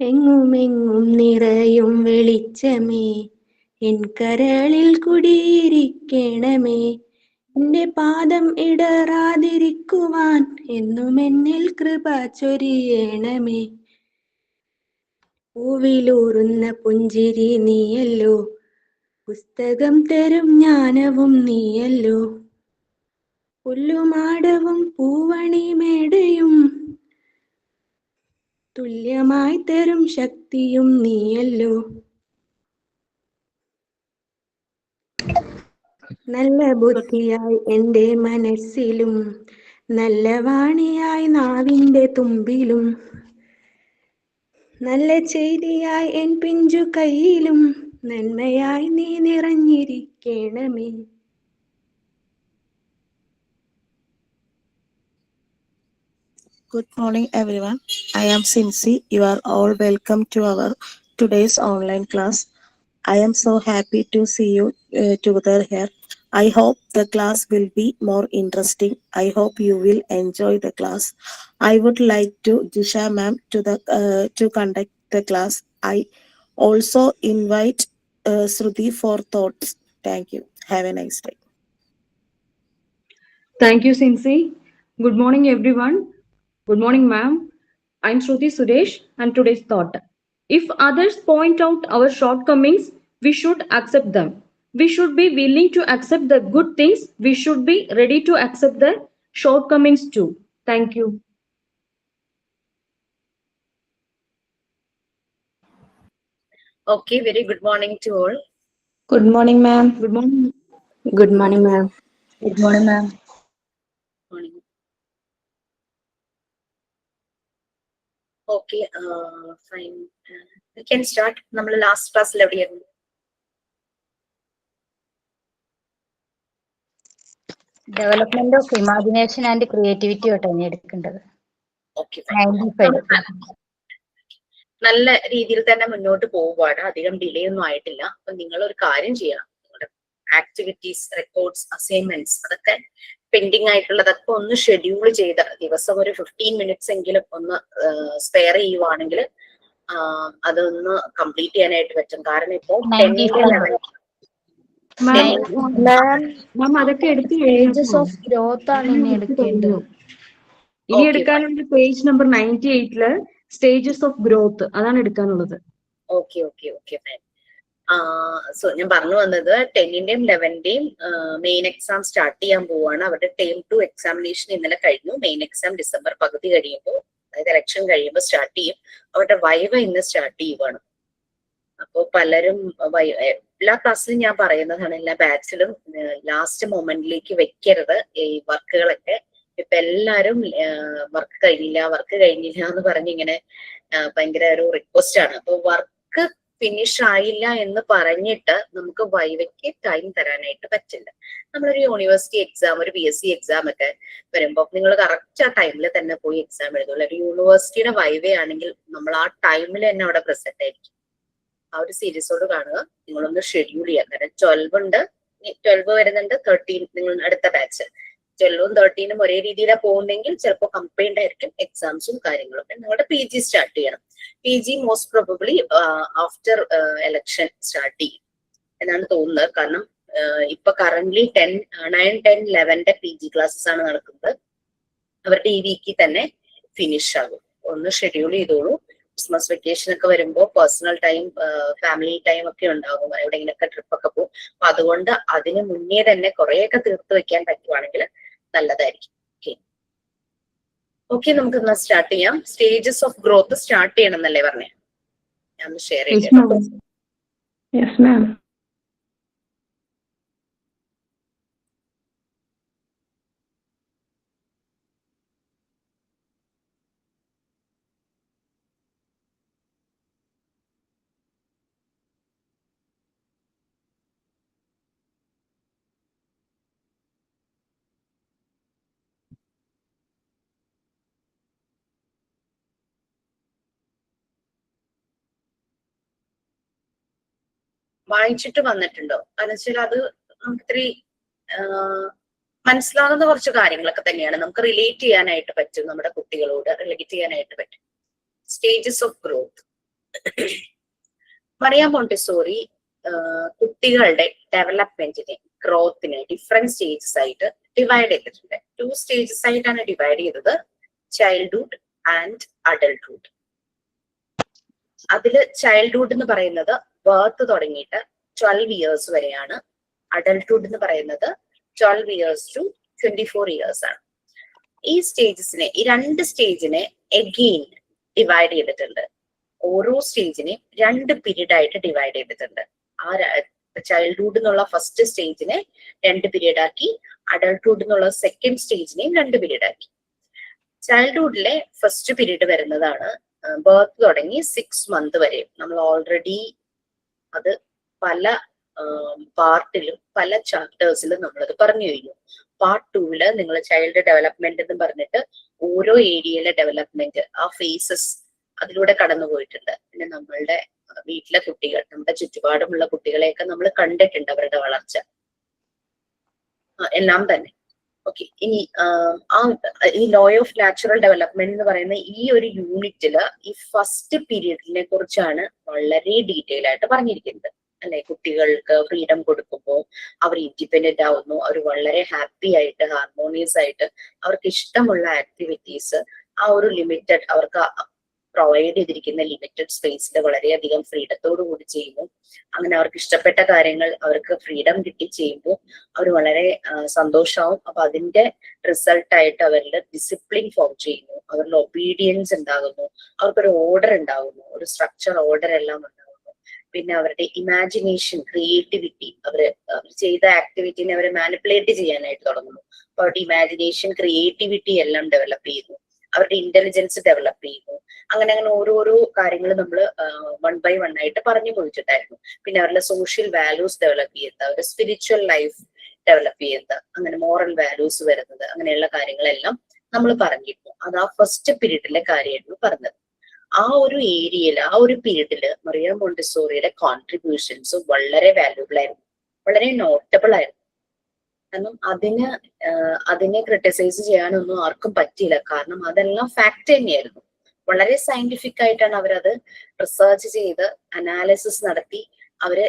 എങ്ങുമെങ്ങും നിറയും വെളിച്ചമേ, എൻ കരളിൽ കുടിയിരിക്കണമേ. എന്റെ പാദം ഇടറാതിരിക്കുവാൻ എന്നും എന്നിൽ കൃപ ചൊരിയണമേ. പൂവിലൂറുന്ന പുഞ്ചിരി നീയല്ലോ, പുസ്തകം തരും ജ്ഞാനവും നീയല്ലോ. പുല്ലുമാടവും പൂവണിമേടയും തുല്യമായി തരും ശക്തിയും നീയല്ലോ. നല്ല ബുദ്ധിയായി എൻ്റെ മനസ്സിലും, നല്ല വാണിയായി നാവിൻ്റെ തുമ്പിലും, നല്ല ചെയ്തിയായി എൻ പിഞ്ചു കയ്യിലും, നന്മയായി നീ നിറഞ്ഞിരിക്കണമേ. Good morning, everyone. I am Cincy. You are all welcome to our today's online class. I am so happy to see you together here. I hope the class will be more interesting. I hope you will enjoy the class. I would like to Jisha ma'am to conduct the class. I also invite Shruti for thoughts. Thank you. Have a nice day. Thank you, Cincy. Good morning, everyone. Good morning, ma'am. I'm Shruti Suresh, and today's thought. If others point out our shortcomings, we should accept them. We should be willing to accept the good things. We should be ready to accept the shortcomings too. Thank you. Okay, very good morning to all. Good morning, ma'am. Good morning. Good morning, ma'am. Good morning, ma'am. Morning. Okay, fine. We can start. നമ്മൾ last ക്ലാസ്സിൽ എവിടെയായിരുന്നു? Development of imagination and creativity ആയിട്ടാണ് എടുക്കേണ്ടത്. Okay, നല്ല രീതിയിൽ തന്നെ മുന്നോട്ട് പോവുകയാണ്. അധികം ഡിലേ ഒന്നും ആയിട്ടില്ല. അപ്പൊ നിങ്ങൾ ഒരു കാര്യം ചെയ്യണം. നിങ്ങളുടെ ആക്ടിവിറ്റീസ്, റെക്കോർഡ്സ്, അസൈൻമെന്റ്സ് അതൊക്കെ പെൻഡിങ് ആയിട്ടുള്ളതൊക്കെ ഒന്ന് ഷെഡ്യൂൾ ചെയ്ത് ദിവസം ഒരു 15 മിനിറ്റ്സ് എങ്കിലും ഒന്ന് സ്പെയർ ചെയ്യുവാണെങ്കിൽ അതൊന്ന് കംപ്ലീറ്റ് ചെയ്യാനായിട്ട് പറ്റും. കാരണം ഇപ്പോൾ അതൊക്കെ എടുത്ത് Stages of growth ആണ് ഇനി എടുക്കേണ്ടത്. ഇനി എടുക്കാനുള്ളത് page number 98 stages of growth അതാണ് എടുക്കാനുള്ളത്. Okay okay okay fine. So ഞാൻ പറഞ്ഞു വന്നത് 10ന്റെയും 11ന്റെയും മെയിൻ എക്സാം സ്റ്റാർട്ട് ചെയ്യാൻ പോവാണ്. അവരുടെ ടേം 2 എക്സാമിനേഷൻ ഇന്നലെ കഴിഞ്ഞു. മെയിൻ എക്സാം ഡിസംബർ പകുതി കഴിയുമ്പോൾ, അതായത് ഇലക്ഷൻ കഴിയുമ്പോൾ സ്റ്റാർട്ട് ചെയ്യും. അവരുടെ വൈവ ഇന്ന് സ്റ്റാർട്ട് ചെയ്യുവാണ്. അപ്പോൾ പലരും എല്ലാ ക്ലാസ്സിലും ഞാൻ പറയുന്നതാണ്, എല്ലാ ബാച്ചിലും ലാസ്റ്റ് മൊമെന്റിലേക്ക് വെക്കരുത് ഈ വർക്കുകളൊക്കെ. ഇപ്പൊ എല്ലാരും വർക്ക് കഴിഞ്ഞില്ല എന്ന് പറഞ്ഞിങ്ങനെ ഭയങ്കര ഒരു റിക്വസ്റ്റ് ആണ്. അപ്പൊ വർക്ക് ഫിനിഷ് ആയില്ല എന്ന് പറഞ്ഞിട്ട് നമുക്ക് വൈവയ്ക്ക് ടൈം തരാനായിട്ട് പറ്റില്ല. നമ്മളൊരു യൂണിവേഴ്സിറ്റി എക്സാം, ഒരു PSC എക്സാം ഒക്കെ വരുമ്പോൾ നിങ്ങൾ കറക്റ്റ് ആ ടൈമിൽ തന്നെ പോയി എക്സാം എഴുതുള്ളൂ. ഒരു യൂണിവേഴ്സിറ്റിയുടെ വൈവ ആണെങ്കിൽ നമ്മൾ ആ ടൈമിൽ തന്നെ അവിടെ പ്രസന്റ് ആയിരിക്കും. ആ ഒരു സീരീസോട് കാണുക. നിങ്ങളൊന്ന് ഷെഡ്യൂൾ ചെയ്യുക. കാരണം 12 വരുന്നുണ്ട്, 13 നിങ്ങൾ അടുത്ത ബാച്ച്. 12ഉം 13ഉം ഒരേ രീതിയിലാണ് പോകുന്നെങ്കിൽ ചിലപ്പോൾ കമ്പൈൻഡ് ആയിരിക്കും എക്സാംസും കാര്യങ്ങളും. നിങ്ങളുടെ PG സ്റ്റാർട്ട് ചെയ്യണം. PG most probably after election start ചെയ്യും എന്നാണ് തോന്നുന്നത്. കാരണം ഇപ്പൊ കറന്റ്ലി 9, 10, 11 PG ക്ലാസ്സസ് ആണ് നടക്കുന്നത്. അവരുടെ ഈ വീക്കിൽ തന്നെ ഫിനിഷ് ആകും. ഒന്ന് ഷെഡ്യൂൾ ചെയ്തോളൂ. ക്രിസ്മസ് വെക്കേഷൻ ഒക്കെ വരുമ്പോൾ പേഴ്സണൽ ടൈം, ഫാമിലി ടൈം ഒക്കെ ഉണ്ടാകും. എവിടെയെങ്കിലൊക്കെ ട്രിപ്പ് ഒക്കെ പോകും. അപ്പൊ അതുകൊണ്ട് അതിന് മുന്നേ തന്നെ കുറെയൊക്കെ തീർത്ത് വെക്കാൻ പറ്റുവാണെങ്കിൽ നല്ലതായിരിക്കും. ഓക്കെ നമുക്ക് ഇന്ന് സ്റ്റാർട്ട് ചെയ്യാം. സ്റ്റേജസ് ഓഫ് ഗ്രോത്ത് സ്റ്റാർട്ട് ചെയ്യണം എന്നല്ലേ പറഞ്ഞേ? ഞാൻ ഷെയർ ചെയ്യാം. Yes, ma'am. വായിച്ചിട്ട് വന്നിട്ടുണ്ടോ? കാരണം വെച്ചാൽ അത് നമുക്ക് ഇത്തിരി മനസ്സിലാകുന്ന കുറച്ച് കാര്യങ്ങളൊക്കെ തന്നെയാണ്. നമുക്ക് റിലേറ്റ് ചെയ്യാനായിട്ട് പറ്റും, നമ്മുടെ കുട്ടികളോട് റിലേറ്റ് ചെയ്യാനായിട്ട് പറ്റും. Stages of growth Maria Montessori കുട്ടികളുടെ ഡെവലപ്മെന്റിനെ ഗ്രോത്തിനെ ഡിഫറെന്റ് സ്റ്റേജസ് ആയിട്ട് ഡിവൈഡ് ചെയ്തിട്ടുണ്ട്. 2 സ്റ്റേജസ് ആയിട്ടാണ് ഡിവൈഡ് ചെയ്തത്, ചൈൽഡ്ഹുഡ് ആൻഡ് അഡൽട്ട്ഹുഡ്. അതില് ചൈൽഡ്ഹുഡ് എന്ന് പറയുന്നത് ബർത്ത് തുടങ്ങിയിട്ട് 12 ഇയേഴ്സ് വരെയാണ്. അഡൽട്ട്ഹുഡ് എന്ന് പറയുന്നത് 12 ഇയേഴ്സ് ടു 24 ഇയേഴ്സ് ആണ്. ഈ സ്റ്റേജസിനെ, ഈ 2 സ്റ്റേജിനെ എഗെയിൻ ഡിവൈഡ് ചെയ്തിട്ടുണ്ട്. ഓരോ സ്റ്റേജിനെയും 2 പീരീഡ് ആയിട്ട് ഡിവൈഡ് ചെയ്തിട്ടുണ്ട്. ആ ചൈൽഡ്ഹുഡ് എന്നുള്ള ഫസ്റ്റ് സ്റ്റേജിനെ 2 പീരീഡ് ആക്കി, അഡൽട്ട്ഹുഡ് എന്നുള്ള സെക്കൻഡ് സ്റ്റേജിനെയും 2 പീരീഡ് ആക്കി. ചൈൽഡ്ഹുഡിലെ ഫസ്റ്റ് പീരീഡ് വരുന്നതാണ് ബർത്ത് തുടങ്ങി 6 മന്ത് വരെ. നമ്മൾ ഓൾറെഡി അത് പല പാർട്ടിലും പല ചാപ്റ്റേഴ്സിലും നമ്മളത് പറഞ്ഞു കഴിഞ്ഞു. പാർട്ട് 2 നിങ്ങൾ ചൈൽഡ് ഡെവലപ്മെന്റ് എന്ന് പറഞ്ഞിട്ട് ഓരോ ഏരിയയിലെ ഡെവലപ്മെന്റ്, ആ ഫേസസ് അതിലൂടെ കടന്നു പോയിട്ടുണ്ട്. പിന്നെ നമ്മളുടെ വീട്ടിലെ കുട്ടികൾ, നമ്മുടെ ചുറ്റുപാടുമുള്ള കുട്ടികളെയൊക്കെ നമ്മൾ കണ്ടിട്ടുണ്ട്, അവരുടെ വളർച്ച എല്ലാം തന്നെ. ഓക്കെ, ഇനി ഈ ലോ ഓഫ് നാച്ചുറൽ ഡെവലപ്മെന്റ് എന്ന് പറയുന്ന ഈ ഒരു യൂണിറ്റില് ഈ ഫസ്റ്റ് പീരീഡിനെ കുറിച്ചാണ് വളരെ ഡീറ്റെയിൽ ആയിട്ട് പറഞ്ഞിരിക്കുന്നത്, അല്ലെ? കുട്ടികൾക്ക് ഫ്രീഡം കൊടുക്കുമ്പോൾ അവർ ഇൻഡിപെൻഡന്റ് ആവുന്നു, അവർ വളരെ ഹാപ്പി ആയിട്ട് ഹാർമോണിയസ് ആയിട്ട് അവർക്ക് ഇഷ്ടമുള്ള ആക്ടിവിറ്റീസ് ആ ഒരു ലിമിറ്റഡ്, അവർക്ക് പ്രൊവൈഡ് ചെയ്തിരിക്കുന്ന ലിമിറ്റഡ് സ്പേസിൽ വളരെയധികം ഫ്രീഡത്തോടു കൂടി ചെയ്യുന്നു. അങ്ങനെ അവർക്ക് ഇഷ്ടപ്പെട്ട കാര്യങ്ങൾ അവർക്ക് ഫ്രീഡം കിട്ടി ചെയ്യുമ്പോൾ അവർ വളരെ സന്തോഷമാവും. അപ്പൊ അതിന്റെ റിസൾട്ടായിട്ട് അവരുടെ ഡിസിപ്ലിൻ ഫോം ചെയ്യുന്നു, അവരുടെ ഒബീഡിയൻസ് ഉണ്ടാകുന്നു, അവർക്കൊരു ഓർഡർ ഉണ്ടാകുന്നു, ഒരു സ്ട്രക്ചർ ഓർഡർ എല്ലാം ഉണ്ടാകുന്നു. പിന്നെ അവരുടെ ഇമാജിനേഷൻ, ക്രിയേറ്റിവിറ്റി, അവർ ചെയ്ത ആക്ടിവിറ്റിനെ അവരെ മാനിപ്പുലേറ്റ് ചെയ്യാനായിട്ട് തുടങ്ങുന്നു. അപ്പൊ അവരുടെ ഇമാജിനേഷൻ, ക്രിയേറ്റിവിറ്റി എല്ലാം ഡെവലപ്പ് ചെയ്യുന്നു, അവരുടെ ഇന്റലിജൻസ് ഡെവലപ്പ് ചെയ്യുന്നു. അങ്ങനെ ഓരോരോ കാര്യങ്ങൾ നമ്മൾ 1 by 1 ആയിട്ട് പറഞ്ഞു പോയിട്ടുണ്ടായിരുന്നു. പിന്നെ അവരുടെ സോഷ്യൽ വാല്യൂസ് ഡെവലപ്പ് ചെയ്യുന്നത്, അവരുടെ സ്പിരിച്വൽ ലൈഫ് ഡെവലപ്പ് ചെയ്യുന്നത്, അങ്ങനെ മോറൽ വാല്യൂസ് വരുന്നത്, അങ്ങനെയുള്ള കാര്യങ്ങളെല്ലാം നമ്മൾ പറഞ്ഞിരുന്നു. അത് ആ ഫസ്റ്റ് പീരീഡിലെ കാര്യമായിരുന്നു പറഞ്ഞത്. ആ ഒരു ഏരിയയിൽ, ആ ഒരു പീരീഡില് മറിയ മോണ്ടിസോറിയുടെ കോൺട്രിബ്യൂഷൻസ് വളരെ വാല്യൂബിൾ ആയിരുന്നു, വളരെ നോട്ടബിൾ ആയിരുന്നു. കാരണം അതിനെ ക്രിട്ടിസൈസ് ചെയ്യാനൊന്നും ആർക്കും പറ്റിയില്ല. കാരണം അതെല്ലാം ഫാക്ട് തന്നെയായിരുന്നു. വളരെ സയന്റിഫിക് ആയിട്ടാണ് അവരത് റിസർച്ച് ചെയ്ത് അനാലിസിസ് നടത്തി, അവര്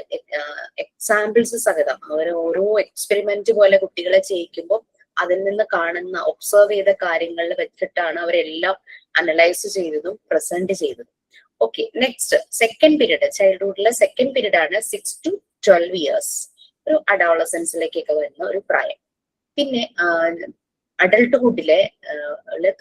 എക്സാമ്പിൾസ് സഹിതം അവർ ഓരോ എക്സ്പെരിമെന്റ് പോലെ കുട്ടികളെ ചെയ്യിക്കുമ്പോൾ അതിൽ നിന്ന് കാണുന്ന ഒബ്സർവ് ചെയ്ത കാര്യങ്ങളിൽ വെച്ചിട്ടാണ് അവരെല്ലാം അനലൈസ് ചെയ്തതും പ്രസന്റ് ചെയ്തതും. ഓക്കെ, നെക്സ്റ്റ് സെക്കൻഡ് പീരീഡ്, ചൈൽഡ്ഹുഡിലെ സെക്കൻഡ് പീരീഡ് ആണ് 6 to 12 ഇയേഴ്സ്, ഒരു അഡോളസൻസിലേക്കൊക്കെ വരുന്ന ഒരു പ്രായം. പിന്നെ അഡൽട്ട്ഹുഡിലെ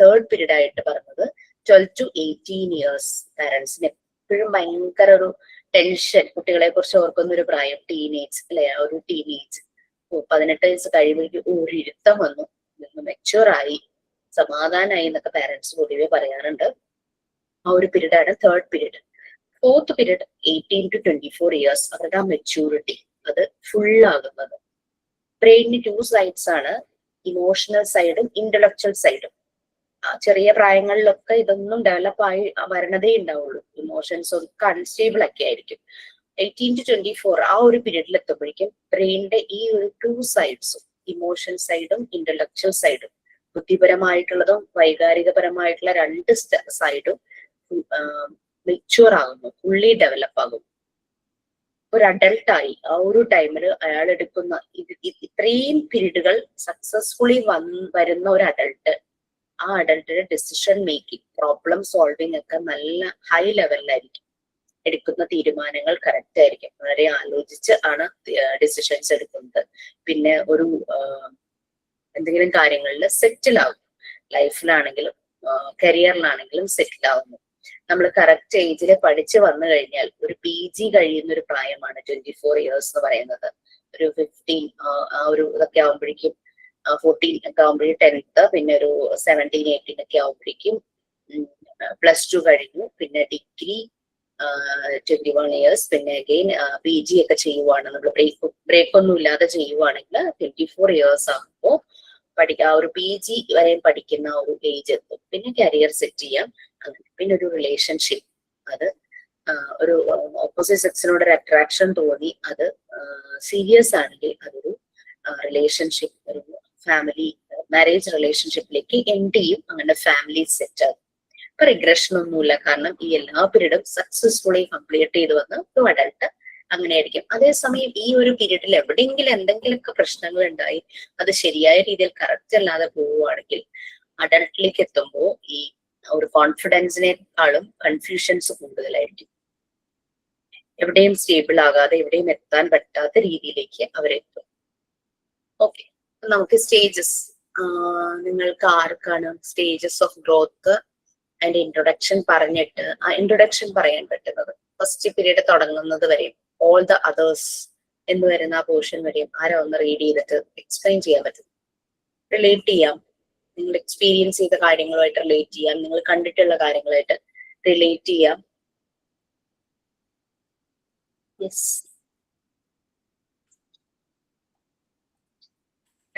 തേർഡ് പീരീഡ് ആയിട്ട് പറഞ്ഞത് 12 to 18 ഇയേഴ്സ്. പാരന്റ്സിന് എപ്പോഴും ഭയങ്കര ഒരു ടെൻഷൻ, കുട്ടികളെ കുറിച്ച് ഓർക്കുന്ന ഒരു പ്രായം, ടീനേജ് അല്ലെ? ഒരു ടീനേജ് 18 വയസ്സ് കഴിയുമ്പോഴേക്കും ഒരു ഇരുത്തം വന്നു, മെച്യൂർ ആയി, സമാധാനമായി എന്നൊക്കെ പാരന്റ്സ് പൊതുവെ പറയാറുണ്ട്. ആ ഒരു പീരീഡ് ആണ് third period. Fourth period 18 to 24 years, അവരുടെ ആ മെച്യൂരിറ്റി അത് ഫുൾ ആകുന്നത്. ബ്രെയിനിന് 2 സൈഡ്സ് ആണ്, ഇമോഷണൽ സൈഡും ഇന്റലക്ച്വൽ സൈഡും. ചെറിയ പ്രായങ്ങളിലൊക്കെ ഇതൊന്നും ഡെവലപ്പ് ആയി വരണതേ ഉണ്ടാവുള്ളൂ, ഇമോഷൻസ് ഒക്കെ അൺസ്റ്റേബിൾ ഒക്കെ ആയിരിക്കും. 18 to 24 ആ ഒരു പീരീഡിൽ എത്തുമ്പോഴേക്കും ബ്രെയിനിന്റെ ഈ ഒരു 2 സൈഡ്സും, ഇമോഷൻ സൈഡും ഇന്റലക്ച്വൽ സൈഡും, ബുദ്ധിപരമായിട്ടുള്ളതും വൈകാരികപരമായിട്ടുള്ള 2 സൈഡും മെച്യൂർ ആകുന്നു, ഫുള്ളി ഡെവലപ്പ് ആകും. ഒരു അഡൽട്ടായി ആ ഒരു ടൈമിൽ അയാൾ എടുക്കുന്ന ഇത്രയും പീരീഡുകൾ സക്സസ്ഫുള്ളി വരുന്ന ഒരു അഡൽട്ട്, ആ അഡൽട്ടിന്റെ ഡിസിഷൻ മേക്കിംഗ്, പ്രോബ്ലം സോൾവിങ് ഒക്കെ നല്ല ഹൈ ലെവലിലായിരിക്കും. എടുക്കുന്ന തീരുമാനങ്ങൾ കറക്റ്റ് ആയിരിക്കും, വളരെ ആലോചിച്ച് ആണ് ഡിസിഷൻസ് എടുക്കുന്നത്. പിന്നെ ഒരു എന്തെങ്കിലും കാര്യങ്ങളിൽ സെറ്റിൽ ആകും, ലൈഫിലാണെങ്കിലും കരിയറിലാണെങ്കിലും സെറ്റിൽ ആവുന്നു. നമ്മൾ കറക്റ്റ് ഏജിൽ പഠിച്ചു വന്നു കഴിഞ്ഞാൽ ഒരു PG കഴിയുന്ന ഒരു പ്രായമാണ് 24 ഇയേഴ്സ് എന്ന് പറയുന്നത്. ഒരു 15 ആ ഒരു ഇതൊക്കെ ആവുമ്പോഴേക്കും, 14 ഒക്കെ ആവുമ്പോഴേക്കും 10th, പിന്നെ ഒരു 17, 18 ഒക്കെ ആവുമ്പോഴേക്കും +2 കഴിഞ്ഞു, പിന്നെ ഡിഗ്രി 21 ഇയേഴ്സ്, പിന്നെ അഗെയിൻ PG ഒക്കെ ചെയ്യുവാണ്, നമ്മൾ ബ്രേക്ക് ഒന്നും ഇല്ലാതെ ചെയ്യുവാണെങ്കിൽ 24 ഇയേഴ്സ് ആകുമ്പോൾ ആ ഒരു PG വരെ പഠിക്കുന്ന ഒരു ഏജ് എത്തും. പിന്നെ കരിയർ സെറ്റ് ചെയ്യാം. പിന്നെ ഒരു റിലേഷൻഷിപ്പ്, അത് ഒരു ഓപ്പോസിറ്റ് സെക്സിനോട് ഒരു അട്രാക്ഷൻ തോന്നി, അത് സീരിയസ് ആണെങ്കിൽ അതൊരു റിലേഷൻഷിപ്പ്, ഒരു ഫാമിലി മാരേജ് റിലേഷൻഷിപ്പിലേക്ക് എൻഡ് ചെയ്യും. അങ്ങനെ ഫാമിലി സെറ്റ് ആകും. ഇപ്പൊ റിഗ്രഷൻ ഒന്നുമില്ല, കാരണം ഈ എല്ലാ പീരീഡും സക്സസ്ഫുള്ളി കംപ്ലീറ്റ് ചെയ്ത് വന്ന് ടു അഡൾട്ട് അങ്ങനെയായിരിക്കും. അതേസമയം ഈ ഒരു പീരീഡിൽ എവിടെയെങ്കിലും എന്തെങ്കിലുമൊക്കെ പ്രശ്നങ്ങൾ ഉണ്ടായി അത് ശരിയായ രീതിയിൽ കറക്റ്റ് അല്ലാതെ പോവുകയാണെങ്കിൽ അഡൾട്ടിലേക്ക് എത്തുമ്പോൾ ഈ ഒരു കോൺഫിഡൻസിനേക്കാളും കൺഫ്യൂഷൻസ് കൂടുതലായിരിക്കും. എവിടെയും സ്റ്റേബിൾ ആകാതെ എവിടെയും എത്താൻ പറ്റാത്ത രീതിയിലേക്ക് അവരെത്തും. ഓക്കെ, നമുക്ക് സ്റ്റേജസ്, നിങ്ങൾക്ക് ആർക്കാണ് സ്റ്റേജസ് ഓഫ് ഗ്രോത്ത് അതിന്റെ ഇൻട്രൊഡക്ഷൻ പറഞ്ഞിട്ട് ആ ഇൻട്രൊഡക്ഷൻ പറയാൻ പറ്റുന്നത്? ഫസ്റ്റ് പീരീഡ് തുടങ്ങുന്നത് വരെയും ഓൾ ദ അതേഴ്സ് എന്ന് വരുന്ന ആ പോർഷൻ വരെയും ആരാ ഒന്ന് റീഡ് ചെയ്തിട്ട് എക്സ്പ്ലെയിൻ ചെയ്യാൻ പറ്റും? റിലേറ്റ് ചെയ്യാം, നിങ്ങൾ എക്സ്പീരിയൻസ് ചെയ്ത കാര്യങ്ങളുമായിട്ട് റിലേറ്റ് ചെയ്യാം, നിങ്ങൾ കണ്ടിട്ടുള്ള കാര്യങ്ങളായിട്ട് റിലേറ്റ് ചെയ്യാം. യെസ്,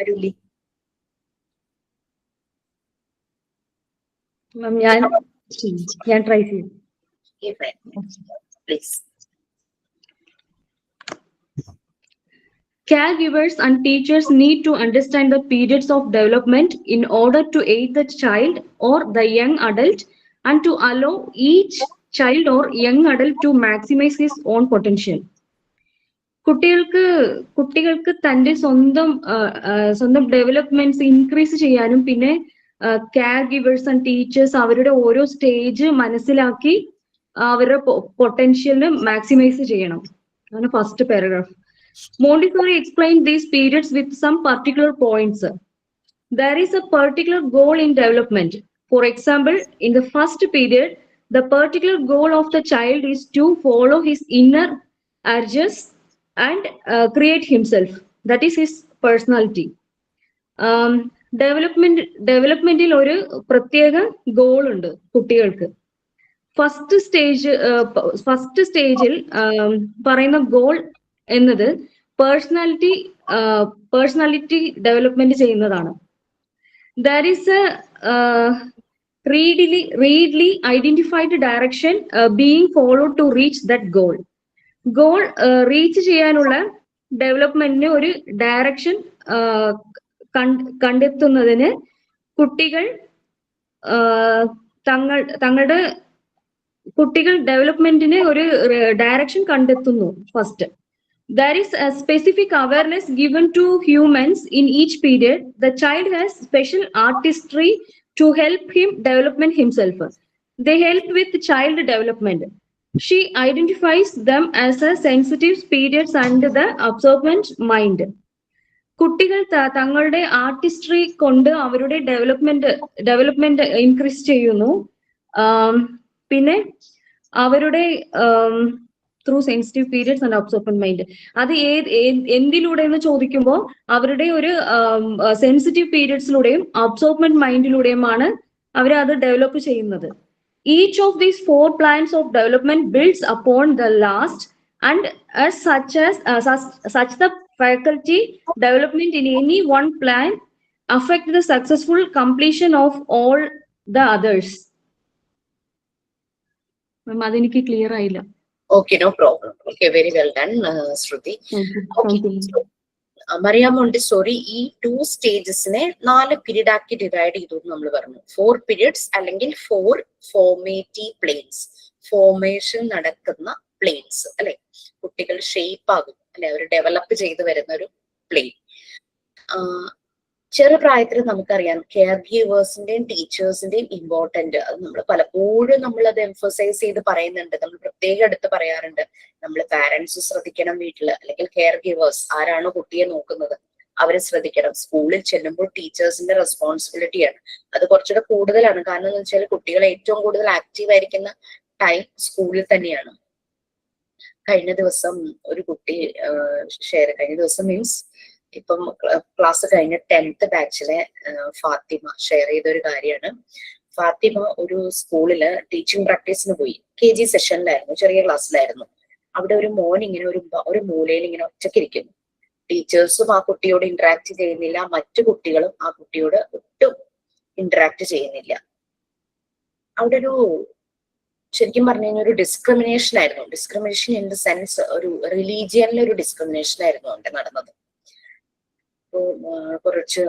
അരുളി. മാം ഞാൻ ട്രൈ ചെയ്യും. Please. Caregivers and teachers need to understand the periods of development in order to aid the child or the young adult and to allow each child or young adult to maximize his own potential. കുട്ടികൾക്ക് തന്റെ സ്വന്തം developments increase ചെയ്യാനും പിന്നെ care givers and teachers അവരുടെ ഓരോ stage മനസ്സിലാക്കി അവരുടെ പൊട്ടൻഷ്യലിന് maximise ചെയ്യണം. അതാണ് first paragraph. Montessori explained these periods with some particular points. There is a particular goal in development. For example, in the first period, the particular goal of the child is to follow his inner urges and create himself. That is his personality. ഡെവലപ്മെന്റിൽ ഒരു പ്രത്യേക goal ഉണ്ട് കുട്ടികൾക്ക്. First സ്റ്റേജിൽ പറയുന്ന goal എന്നത് personality development ചെയ്യുന്നതാണ്. There is A readily identified direction being followed to reach that goal. Goal reach ചെയ്യാനുള്ള ഡെവലപ്മെന്റിന് ഒരു ഡയറക്ഷൻ കണ്ടെത്തുന്നതിന് കുട്ടികൾ ഡെവലപ്മെന്റിന് ഒരു ഡയറക്ഷൻ കണ്ടെത്തുന്നു. First, there is a specific awareness given to humans in each period. The child has special artistry to help him development himself. They help with child development. She identifies them as a sensitive periods and the observant mind. കുട്ടികൾ തങ്ങളുടെ Artistry കൊണ്ട് അവരുടെ development increase ചെയ്യുന്നു. പിന്നെ അവരുടെ through sensitive periods and observant mind. അത് എന്തിലൂടെ എന്ന് ചോദിക്കുമ്പോൾ അവരുടെ ഒരു സെൻസിറ്റീവ് പീരിയഡ്സിലൂടെയും ഒബ്സർവന്റ് മൈൻഡിലൂടെയുമാണ് അവർ അത് ഡെവലപ്പ് ചെയ്യുന്നത്. Each of these 4 plans of development builds upon the last, and as such the faculty development in any one plan affect the successful completion of all the others. അതെനിക്ക് clear ആയില്ല. Okay, no problem. Okay, very well done, Shruti. Okay, so Maria Montessori ഈ 2 സ്റ്റേജസിനെ 4 period ആക്കി divide ചെയ്തു നമ്മൾ പറഞ്ഞു. 4 periods അല്ലെങ്കിൽ 4 formative planes, formation നടക്കുന്ന planes അല്ലെ, കുട്ടികൾ ഷേപ്പ് ആകും അല്ലെ, അവർ ഡെവലപ്പ് ചെയ്ത് വരുന്ന ഒരു പ്ലെയിൻ. ചെറുപ്രായത്തിൽ നമുക്കറിയാം കെയർ ഗീവേഴ്സിന്റെയും ടീച്ചേഴ്സിന്റെയും ഇമ്പോർട്ടന്റ്. അത് നമ്മൾ പലപ്പോഴും അത് എംഫസൈസ് ചെയ്ത് പറയുന്നുണ്ട്, നമ്മൾ പ്രത്യേകം എടുത്ത് പറയാറുണ്ട്. നമ്മൾ പാരന്റ്സ് ശ്രദ്ധിക്കണം വീട്ടില്, അല്ലെങ്കിൽ കെയർ ഗീവേഴ്സ് ആരാണോ കുട്ടിയെ നോക്കുന്നത് അവരെ ശ്രദ്ധിക്കണം. സ്കൂളിൽ ചെല്ലുമ്പോൾ ടീച്ചേഴ്സിന്റെ റെസ്പോൺസിബിലിറ്റിയാണ്. അത് കുറച്ചുകൂടെ കൂടുതലാണ്. കാരണം എന്ന് വെച്ചാൽ കുട്ടികൾ ഏറ്റവും കൂടുതൽ ആക്റ്റീവ് ആയിരിക്കുന്ന ടൈം സ്കൂളിൽ തന്നെയാണ്. കഴിഞ്ഞ ദിവസം ഒരു കുട്ടി കഴിഞ്ഞ ദിവസം മീൻസ് ഇപ്പം ക്ലാസ് കഴിഞ്ഞ 10th ബാച്ചിലെ ഫാത്തിമ ഷെയർ ചെയ്ത ഒരു കാര്യമാണ്. ഫാത്തിമ ഒരു സ്കൂളില് ടീച്ചിങ് പ്രാക്ടീസിന് പോയി. KG സെഷനിലായിരുന്നു, ചെറിയ ക്ലാസ്സിലായിരുന്നു. അവിടെ ഒരു മോൻ ഇങ്ങനെ ഒരു മൂലയിൽ ഇങ്ങനെ ഒറ്റയ്ക്കിരിക്കുന്നു. ടീച്ചേഴ്സും ആ കുട്ടിയോട് ഇന്ററാക്ട് ചെയ്യുന്നില്ല, മറ്റു കുട്ടികളും ആ കുട്ടിയോട് ഒട്ടും ഇന്ററാക്ട് ചെയ്യുന്നില്ല. അവിടെ ശരിക്കും പറഞ്ഞു കഴിഞ്ഞാൽ ഒരു ഡിസ്ക്രിമിനേഷൻ ആയിരുന്നു. ഡിസ്ക്രിമിനേഷൻ ഇൻ ദ സെൻസ് ഒരു റിലീജിയനിലെ ഒരു ഡിസ്ക്രിമിനേഷൻ ആയിരുന്നു അവിടെ നടന്നത്. കുറച്ച്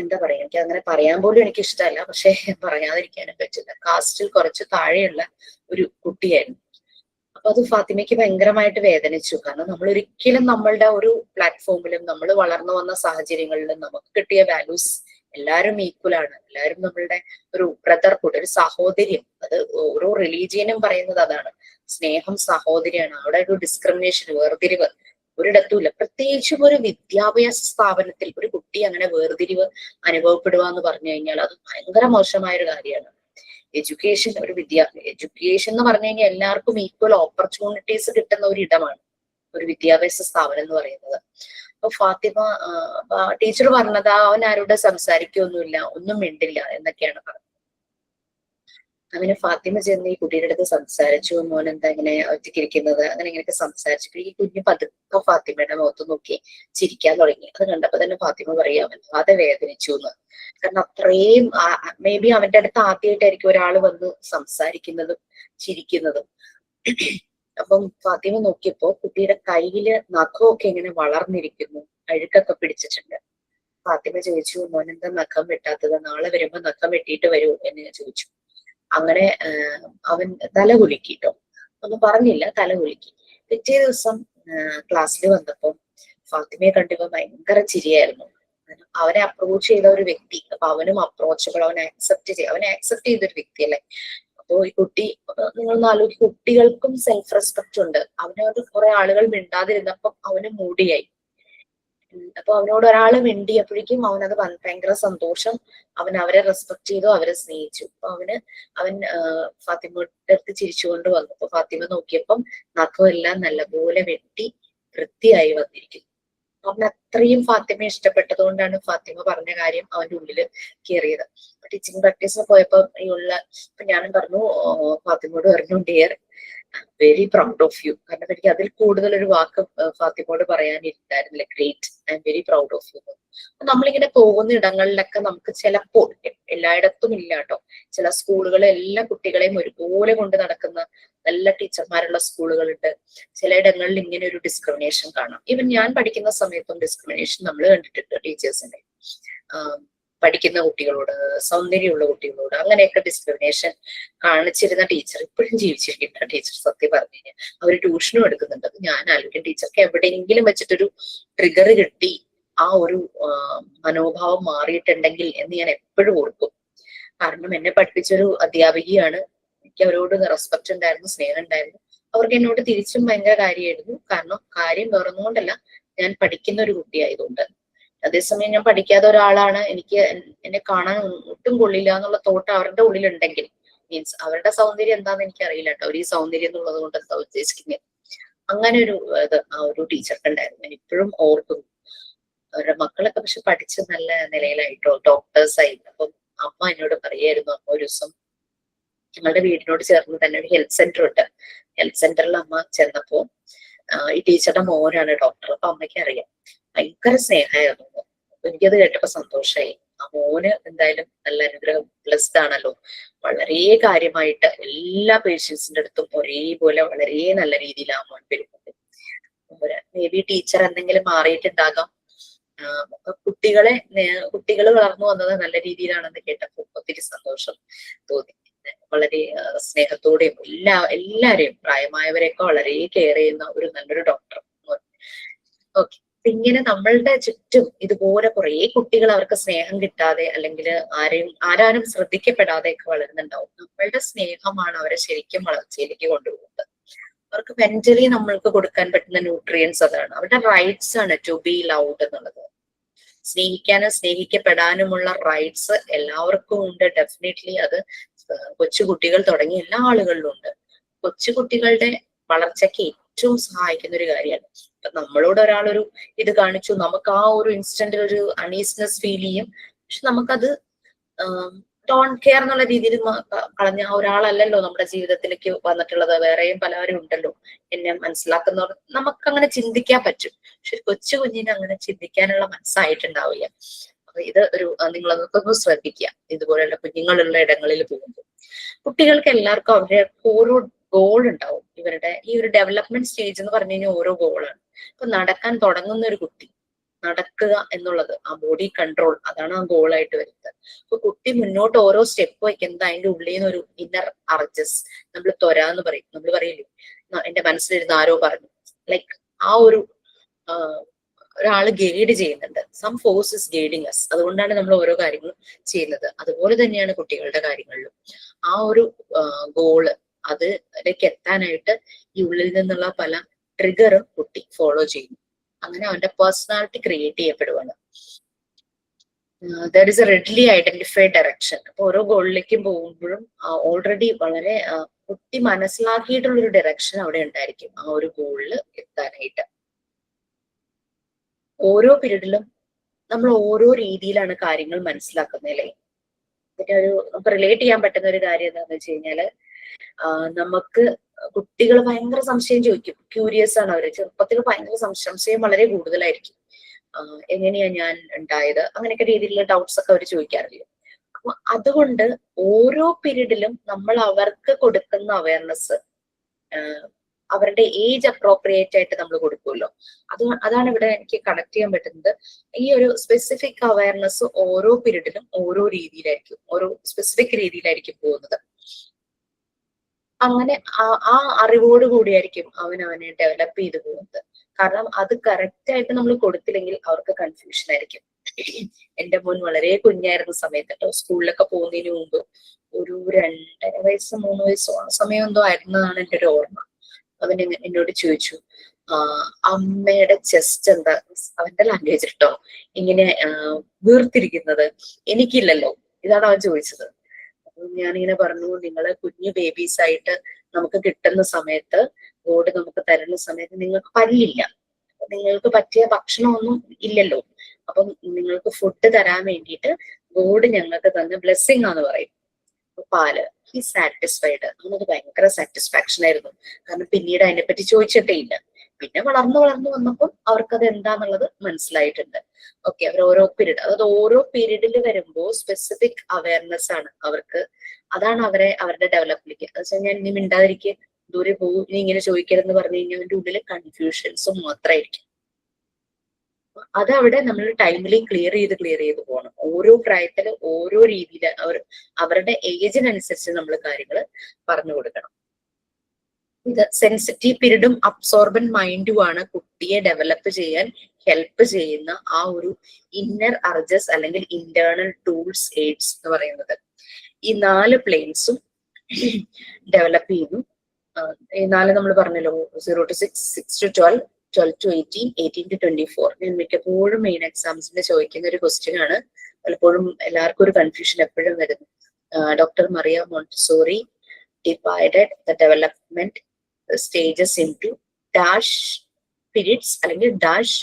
എന്താ പറയാ, എനിക്ക് അങ്ങനെ പറയാൻ പോലും എനിക്ക് ഇഷ്ടമല്ല, പക്ഷെ പറയാതിരിക്കാനും പറ്റില്ല. കാസ്റ്റിൽ കുറച്ച് താഴെയുള്ള ഒരു കുട്ടിയായിരുന്നു. അപ്പൊ അത് ഫാത്തിമയ്ക്ക് ഭയങ്കരമായിട്ട് വേദനിച്ചു. കാരണം നമ്മൾ ഒരിക്കലും നമ്മളുടെ ഒരു പ്ലാറ്റ്ഫോമിലും നമ്മൾ വളർന്നു വന്ന സാഹചര്യങ്ങളിലും നമുക്ക് കിട്ടിയ വാല്യൂസ് എല്ലാവരും ഈക്വൽ ആണ്. എല്ലാവരും നമ്മളുടെ ഒരു ബ്രദർഹുഡ്, ഒരു സാഹോദര്യം, അത് ഓരോ റിലീജിയനും പറയുന്നത് അതാണ്. സ്നേഹം, സാഹോദര്യമാണ്. അവിടെ ഒരു ഡിസ്ക്രിമിനേഷൻ, വേർതിരിവ് ഒരിടത്തുമില്ല. പ്രത്യേകിച്ചും ഒരു വിദ്യാഭ്യാസ സ്ഥാപനത്തിൽ ഒരു കുട്ടി അങ്ങനെ വേർതിരിവ് അനുഭവപ്പെടുക എന്ന് പറഞ്ഞു കഴിഞ്ഞാൽ അത് ഭയങ്കര മോശമായ ഒരു കാര്യമാണ്. എഡ്യൂക്കേഷൻ എഡ്യൂക്കേഷൻ എന്ന് പറഞ്ഞു കഴിഞ്ഞാൽ എല്ലാവർക്കും ഈക്വൽ ഓപ്പർച്യൂണിറ്റീസ് കിട്ടുന്ന ഒരു ഇടമാണ് ഒരു വിദ്യാഭ്യാസ സ്ഥാപനം എന്ന് പറയുന്നത്. അപ്പൊ ഫാത്തിമ ടീച്ചർ പറഞ്ഞത് അവൻ ആരോട് സംസാരിക്കൊന്നുമില്ല, ഒന്നും മിണ്ടില്ല എന്നൊക്കെയാണ് പറഞ്ഞത്. അങ്ങനെ ഫാത്തിമ ചെന്ന് ഈ കുട്ടിയുടെ അടുത്ത് സംസാരിച്ചു. മോൻ എന്താ ഇങ്ങനെ ഒറ്റയ്ക്കിരിക്കുന്നത്, അങ്ങനെ ഇങ്ങനെയൊക്കെ സംസാരിച്ചു. ഈ കുഞ്ഞ് പതുക്കെ ഫാത്തിമയുടെ മുഖത്ത് നോക്കി ചിരിക്കാൻ തുടങ്ങി. അത് കണ്ടപ്പോ തന്നെ ഫാത്തിമ പറയാ വല്ലാതെ വേദനിച്ചു എന്ന്. കാരണം അത്രയും മേ ബി അവന്റെ അടുത്ത് ആദ്യമായിട്ടായിരിക്കും ഒരാൾ വന്ന് സംസാരിക്കുന്നതും ചിരിക്കുന്നതും. അപ്പം ഫാത്തിമ നോക്കിയപ്പോ കുട്ടിയുടെ കയ്യില് നഖമൊക്കെ ഇങ്ങനെ വളർന്നിരിക്കുന്നു, അഴുക്കൊക്കെ പിടിച്ചിട്ടുണ്ട്. ഫാത്തിമ ചോദിച്ചു, മോനെന്താ നഖം വെട്ടാത്തത്, നാളെ വരുമ്പോ നഖം വെട്ടിയിട്ട് വരൂ എന്ന് ഞാൻ ചോദിച്ചു. അങ്ങനെ അവൻ തല കുലുക്കിട്ടോ, ഒന്നും പറഞ്ഞില്ല, തല കുലുക്കി. പിറ്റേ ദിവസം ക്ലാസ്സിൽ വന്നപ്പോ ഫാത്തിമയെ കണ്ടപ്പോ ഭയങ്കര ചിരിയായിരുന്നു. അവനെ അപ്രോച്ച് ചെയ്ത ഒരു വ്യക്തി, അപ്പൊ അവനും അപ്രോച്ചബിൾ, അവനെ ആക്സെപ്റ്റ് ചെയ്തൊരു വ്യക്തി അല്ലേ. അപ്പോ ഈ കുട്ടി, നിങ്ങളൊന്ന് ആലോചിക്കും, കുട്ടികൾക്കും സെൽഫ് റെസ്പെക്ട് ഉണ്ട്. അവനോട് കുറെ ആളുകൾ മിണ്ടാതിരുന്നപ്പം അവന് മൂടിയായി. അപ്പൊ അവനോട് ഒരാൾ മിണ്ടിയപ്പോഴേക്കും അവനത് ഭയങ്കര സന്തോഷം. അവൻ അവരെ റെസ്പെക്ട് ചെയ്തു, അവരെ സ്നേഹിച്ചു. അപ്പൊ അവൻ ഫാത്തിമയുടെ അടുത്ത് ചിരിച്ചുകൊണ്ട് വന്നു. അപ്പൊ ഫാത്തിമ നോക്കിയപ്പം നഖമെല്ലാം നല്ലപോലെ വെട്ടി വൃത്തിയായി വന്നിരിക്കുന്നു. അവൻ അത്രയും ഫാത്തിമ ഇഷ്ടപ്പെട്ടത് കൊണ്ടാണ് ഫാത്തിമ പറഞ്ഞ കാര്യം അവന്റെ ഉള്ളില് കയറിയത്. ടീച്ചിങ് പ്രാക്ടീസിന് പോയപ്പോ ഇപ്പൊ ഞാനും പറഞ്ഞു, ഫാത്തിമയോട് പറഞ്ഞു, dear very proud of you. കാരണം എനിക്ക് അതിൽ കൂടുതൽ ഒരു വാക്ക് ഫാത്തിമയോട് പറയാനിരുന്നായിരുന്നില്ല. Great, I'm very proud of you. നമ്മളിങ്ങനെ പോകുന്ന ഇടങ്ങളിലൊക്കെ നമുക്ക് ചിലപ്പോൾ, എല്ലായിടത്തും ഇല്ല കേട്ടോ, ചില സ്കൂളുകളിൽ എല്ലാ കുട്ടികളെയും ഒരുപോലെ കൊണ്ട് നടക്കുന്ന നല്ല ടീച്ചർമാരുള്ള സ്കൂളുകളുണ്ട്. ചിലയിടങ്ങളിൽ ഇങ്ങനെ ഒരു ഡിസ്ക്രിമിനേഷൻ കാണാം. ഈവൻ ഞാൻ പഠിക്കുന്ന സമയത്തും ഡിസ്ക്രിമിനേഷൻ നമ്മൾ കണ്ടിട്ടുണ്ട്. ടീച്ചേഴ്സിന്റെ പഠിക്കുന്ന കുട്ടികളോട്, സൗന്ദര്യമുള്ള കുട്ടികളോട് അങ്ങനെയൊക്കെ ഡിസ്ക്രിമിനേഷൻ കാണിച്ചിരുന്ന ടീച്ചർ ഇപ്പോഴും ജീവിച്ചിരിക്കുന്ന ടീച്ചർ സത്യം പറഞ്ഞു കഴിഞ്ഞാൽ അവർ ട്യൂഷനും എടുക്കുന്നുണ്ട്. ഞാൻ ആലോചിക്കും, ടീച്ചർക്ക് എവിടെയെങ്കിലും വെച്ചിട്ടൊരു ട്രിഗർ കിട്ടി ആ ഒരു മനോഭാവം മാറിയിട്ടുണ്ടെങ്കിൽ എന്ന് ഞാൻ എപ്പോഴും ഓർക്കും. കാരണം എന്നെ പഠിപ്പിച്ചൊരു അധ്യാപികയാണ്. എനിക്ക് അവരോട് റെസ്പെക്ട് ഉണ്ടായിരുന്നു, സ്നേഹം ഉണ്ടായിരുന്നു. അവർക്ക് എന്നോട് തിരിച്ചും ഭയങ്കര കാര്യമായിരുന്നു. കാരണം കാര്യം വേറൊന്നുകൊണ്ടല്ല, ഞാൻ പഠിക്കുന്ന ഒരു കുട്ടിയായതുകൊണ്ട്. അതേസമയം ഞാൻ പഠിക്കാത്ത ഒരാളാണ്, എന്നെ കാണാൻ ഒട്ടും കൊള്ളില്ല എന്നുള്ള തോട്ട് അവരുടെ ഉള്ളിലുണ്ടെങ്കിൽ, മീൻസ് അവരുടെ സൗന്ദര്യം എന്താന്ന് എനിക്ക് അറിയില്ല കേട്ടോ, അവർ ഈ സൗന്ദര്യം എന്നുള്ളത് കൊണ്ട് എന്താ ഉദ്ദേശിക്കുന്നത്. അങ്ങനെ ഒരു ആ ഒരു ടീച്ചർക്ക് ഉണ്ടായിരുന്നു. ഞാൻ ഇപ്പോഴും ഓർക്കുന്നു. അവരുടെ മക്കളൊക്കെ പക്ഷെ പഠിച്ച് നല്ല നിലയിലായിട്ടോ, ഡോക്ടേഴ്സായി. അപ്പം അമ്മ എന്നോട് പറയായിരുന്നു, അമ്മ ഒരു ദിവസം ഞങ്ങളുടെ വീടിനോട് ചേർന്ന് തന്നെ ഒരു ഹെൽത്ത് സെന്റർ ഉണ്ട്. ഹെൽത്ത് സെന്ററിൽ അമ്മ ചെന്നപ്പോ ഈ ടീച്ചറുടെ മോനാണ് ഡോക്ടർ. അപ്പൊ അമ്മയ്ക്ക് അറിയാം, ഭയങ്കര സ്നേഹമായിരുന്നു. എനിക്കത് കേട്ടപ്പോ സന്തോഷമായി. ആ മോന് എന്തായാലും നല്ല അനുഗ്രഹം, ബ്ലെസ്ഡ് ആണല്ലോ. വളരെ കാര്യമായിട്ട് എല്ലാ പേഷ്യൻസിന്റെ അടുത്തും ഒരേപോലെ വളരെ നല്ല രീതിയിൽ ആ മോൻ പെരുമാറും. മേ ബി ടീച്ചർ എന്തെങ്കിലും മാറിയിട്ടുണ്ടാകാം. കുട്ടികൾ വളർന്നു വന്നത് നല്ല രീതിയിലാണെന്ന് കേട്ടപ്പോൾ ഒത്തിരി സന്തോഷം തോന്നി. വളരെ സ്നേഹത്തോടെയും എല്ലാരെയും, പ്രായമായവരെയൊക്കെ വളരെ കെയർ ചെയ്യുന്ന ഒരു നല്ലൊരു ഡോക്ടർ. ഓക്കെ, ഇങ്ങനെ നമ്മളുടെ ചുറ്റും ഇതുപോലെ കുറെ കുട്ടികൾ അവർക്ക് സ്നേഹം കിട്ടാതെ അല്ലെങ്കിൽ ആരാരും ശ്രദ്ധിക്കപ്പെടാതെ ഒക്കെ വളരുന്നുണ്ടാവും. നമ്മളുടെ സ്നേഹമാണ് അവരെ ശരിക്കും വളർച്ചയിലേക്ക് കൊണ്ടുപോകുന്നത്. അവർക്ക് മെന്റലി നമ്മൾക്ക് കൊടുക്കാൻ പറ്റുന്ന ന്യൂട്രിയൻസ് അതാണ്. അവരുടെ റൈറ്റ്സ് ആണ് ടു ബി ലൗഡ് എന്നുള്ളത്. സ്നേഹിക്കാനും സ്നേഹിക്കപ്പെടാനുമുള്ള റൈറ്റ്സ് എല്ലാവർക്കും ഉണ്ട്. ഡെഫിനറ്റ്ലി അത് കൊച്ചുകുട്ടികൾ തുടങ്ങി എല്ലാ ആളുകളിലും ഉണ്ട്. കൊച്ചുകുട്ടികളുടെ വളർച്ചയ്ക്ക് ഏറ്റവും സഹായിക്കുന്ന ഒരു കാര്യമാണ്. ഇപ്പൊ നമ്മളോട് ഒരാളൊരു ഇത് കാണിച്ചു, നമുക്ക് ആ ഒരു ഇൻസ്റ്റന്റിൽ ഒരു അണീസ്നെസ് ഫീൽ ചെയ്യും. പക്ഷെ നമുക്കത് ഡോണ്ട് കെയർ എന്നുള്ള രീതിയിൽ കളഞ്ഞ ഒരാളല്ലല്ലോ നമ്മുടെ ജീവിതത്തിലേക്ക് വന്നിട്ടുള്ളത്. വേറെയും പലവരും ഉണ്ടല്ലോ എന്നെ മനസ്സിലാക്കുന്നവർ. നമുക്കങ്ങനെ ചിന്തിക്കാൻ പറ്റും. പക്ഷെ കൊച്ചു കുഞ്ഞിന് അങ്ങനെ ചിന്തിക്കാനുള്ള മനസ്സായിട്ടുണ്ടാവില്ല. അപ്പൊ ഇത് നിങ്ങളതൊക്കെ ഒന്ന് ശ്രദ്ധിക്കുക. ഇതുപോലെയുള്ള കുഞ്ഞുങ്ങളുള്ള ഇടങ്ങളിൽ പോകുമ്പോൾ കുട്ടികൾക്ക് എല്ലാവർക്കും അവരുടെ ഓരോ ഗോൾ ഉണ്ടാവും. ഇവരുടെ ഈ ഒരു ഡെവലപ്മെന്റ് സ്റ്റേജ് എന്ന് പറഞ്ഞു കഴിഞ്ഞാൽ ഓരോ ഗോളാണ്. ഇപ്പൊ നടക്കാൻ തുടങ്ങുന്ന ഒരു കുട്ടി നടക്കുക എന്നുള്ളത്, ആ ബോഡി കൺട്രോൾ, അതാണ് ആ ഗോളായിട്ട് വരുന്നത്. അപ്പൊ കുട്ടി മുന്നോട്ട് ഓരോ സ്റ്റെപ്പ് വയ്ക്കുന്നത് അതിന്റെ ഉള്ളിൽ നിന്ന് ഒരു ഇന്നർ അർജസ്, നമ്മൾ ത്വരാന്ന് പറയും, നമ്മൾ പറയില്ലേ എന്റെ മനസ്സിലിരുന്ന് ആരോ പറഞ്ഞു, ലൈക്ക് ആ ഒരു ഒരാള് ഗൈഡ് ചെയ്യുന്നുണ്ട്. Some force is guiding us. അതുകൊണ്ടാണ് നമ്മൾ ഓരോ കാര്യങ്ങളും ചെയ്യുന്നത്. അതുപോലെ തന്നെയാണ് കുട്ടികളുടെ കാര്യങ്ങളിലും. ആ ഒരു ഗോള് അതിലേക്ക് എത്താനായിട്ട് ഈ ഉള്ളിൽ നിന്നുള്ള പല ട്രിഗറും കുട്ടി ഫോളോ ചെയ്യുന്നു. അങ്ങനെ അവന്റെ പേഴ്സണാലിറ്റി ക്രിയേറ്റ് ചെയ്യപ്പെടുവാണ്. There is a readily identified direction. അപ്പൊ ഓരോ ഗോളിലേക്കും പോകുമ്പോഴും ഓൾറെഡി വളരെ കുട്ടി മനസ്സിലാക്കിയിട്ടുള്ളൊരു ഡയറക്ഷൻ അവിടെ ഉണ്ടായിരിക്കും ആ ഒരു ഗോളിൽ എത്താനായിട്ട്. ഓരോ പീരീഡിലും നമ്മൾ ഓരോ രീതിയിലാണ് കാര്യങ്ങൾ മനസ്സിലാക്കുന്നത് അല്ലേ. പിന്നെ നമുക്ക് റിലേറ്റ് ചെയ്യാൻ പറ്റുന്ന ഒരു കാര്യം എന്താണെന്ന് വെച്ച് കഴിഞ്ഞാല്, നമുക്ക് കുട്ടികൾ ഭയങ്കര സംശയം ചോദിക്കും, ക്യൂരിയസ് ആണ് അവര്. ചെറുപ്പത്തിൽ ഭയങ്കര സംശയം വളരെ കൂടുതലായിരിക്കും. എങ്ങനെയാ ഞാൻ ഉണ്ടായത്, അങ്ങനെയൊക്കെ രീതിയിലുള്ള ഡൗട്ട്സ് ഒക്കെ അവർ ചോദിക്കാറില്ല. അപ്പൊ അതുകൊണ്ട് ഓരോ പീരീഡിലും നമ്മൾ അവർക്ക് കൊടുക്കുന്ന അവയർനെസ് അവരുടെ ഏജ് അപ്രോപ്രിയേറ്റ് ആയിട്ട് നമ്മൾ കൊടുക്കുമല്ലോ. അതാണ് ഇവിടെ എനിക്ക് കണക്ട് ചെയ്യാൻ പറ്റുന്നത്. ഈ ഒരു സ്പെസിഫിക് അവയർനെസ് ഓരോ പീരീഡിലും ഓരോ രീതിയിലായിരിക്കും, ഓരോ സ്പെസിഫിക് രീതിയിലായിരിക്കും പോകുന്നത്. അങ്ങനെ ആ അറിവോട് കൂടിയായിരിക്കും അവനെ ഡെവലപ്പ് ചെയ്ത് പോകുന്നത്. കാരണം അത് കറക്റ്റ് ആയിട്ട് നമ്മൾ കൊടുത്തില്ലെങ്കിൽ അവർക്ക് കൺഫ്യൂഷൻ ആയിരിക്കും. എന്റെ മോൻ വളരെ കുഞ്ഞായിരുന്ന സമയത്ത് സ്കൂളിലൊക്കെ പോകുന്നതിന് മുമ്പ് ഒരു 2.5 വയസ്സ് 3 വയസ്സോ ആ സമയം എന്തോ ആയിരുന്നതാണ് എൻ്റെ ഒരു ഓർമ്മ. അവൻ എന്നോട് ചോദിച്ചു, അമ്മയുടെ ചെസ്റ്റ് എന്താ, അവന്റെ ലാംഗ്വേജ് കേട്ടോ, ഇങ്ങനെ വീർത്തിരിക്കുന്നത്, എനിക്കില്ലല്ലോ, ഇതാണ് അവൻ ചോദിച്ചത്. അപ്പൊ ഞാനിങ്ങനെ പറഞ്ഞു, നിങ്ങള് കുഞ്ഞു ബേബീസ് ആയിട്ട് നമുക്ക് കിട്ടുന്ന സമയത്ത്, ഗോഡ് നമുക്ക് തരുന്ന സമയത്ത് നിങ്ങൾക്ക് പല്ലില്ല, നിങ്ങൾക്ക് പറ്റിയ ഭക്ഷണമൊന്നും ഇല്ലല്ലോ. അപ്പം നിങ്ങൾക്ക് ഫുഡ് തരാൻ വേണ്ടിയിട്ട് ഗോഡ് ഞങ്ങൾക്ക് തന്ന ബ്ലെസ്സിങ് ആന്ന് പറയും, പാല്. He satisfied. അവനത് ഭയങ്കര സാറ്റിസ്ഫാക്ഷൻ ആയിരുന്നു. കാരണം പിന്നീട് അതിനെപ്പറ്റി ചോദിച്ചിട്ടേ ഇല്ല. പിന്നെ വളർന്നു വന്നപ്പോൾ അവർക്കത് എന്താന്നുള്ളത് മനസ്സിലായിട്ടുണ്ട്. ഓക്കെ, അവർ ഓരോ പീരീഡ്, അതായത് ഓരോ പീരീഡിൽ വരുമ്പോൾ സ്പെസിഫിക് അവയർനെസ് ആണ് അവർക്ക്. അതാണ് അവരുടെ ഡെവലപ്മെന്റ്. അത് വെച്ചാൽ ഞാൻ ഇനി മിണ്ടാതിരിക്കുക, ദൂരെ പോകും, ഇനി ഇങ്ങനെ ചോദിക്കരുതെന്ന് പറഞ്ഞു കഴിഞ്ഞാൽ അവന്റെ ഉള്ളിൽ കൺഫ്യൂഷൻസും മാത്രമായിരിക്കും. അതവിടെ നമ്മൾ ടൈമിലി ക്ലിയർ ചെയ്ത് പോകണം. ഓരോ പ്രായത്തില് ഓരോ രീതിയിൽ അവരുടെ ഏജിനനുസരിച്ച് നമ്മൾ കാര്യങ്ങൾ പറഞ്ഞു കൊടുക്കണം. ഇത് സെൻസിറ്റീവ് പീരീഡും അബ്സോർബൻ മൈൻഡുമാണ് കുട്ടിയെ ഡെവലപ്പ് ചെയ്യാൻ ഹെൽപ്പ് ചെയ്യുന്ന ആ ഒരു ഇന്നർ അർജസ് അല്ലെങ്കിൽ ഇന്റേണൽ ടൂൾസ്, എയ്ഡ്സ് എന്ന് പറയുന്നത്. ഈ 4 പ്ലെയിൻസും ഡെവലപ്പ് ചെയ്യുന്നു. ഈ 4 നമ്മൾ പറഞ്ഞല്ലോ, 0 to 6, 6 to 12, 12 to 18, 18 to 24. ഞാൻ മിക്കപ്പോഴും മെയിൻ എക്സാംസിന് ചോദിക്കുന്ന ഒരു ക്വസ്റ്റ്യൻ ആണ്. പലപ്പോഴും എല്ലാവർക്കും ഒരു കൺഫ്യൂഷൻ എപ്പോഴും വരുന്നു. Doctor Maria Montessori divided the development stages in two dash periods അല്ലെങ്കിൽ ഡാഷ്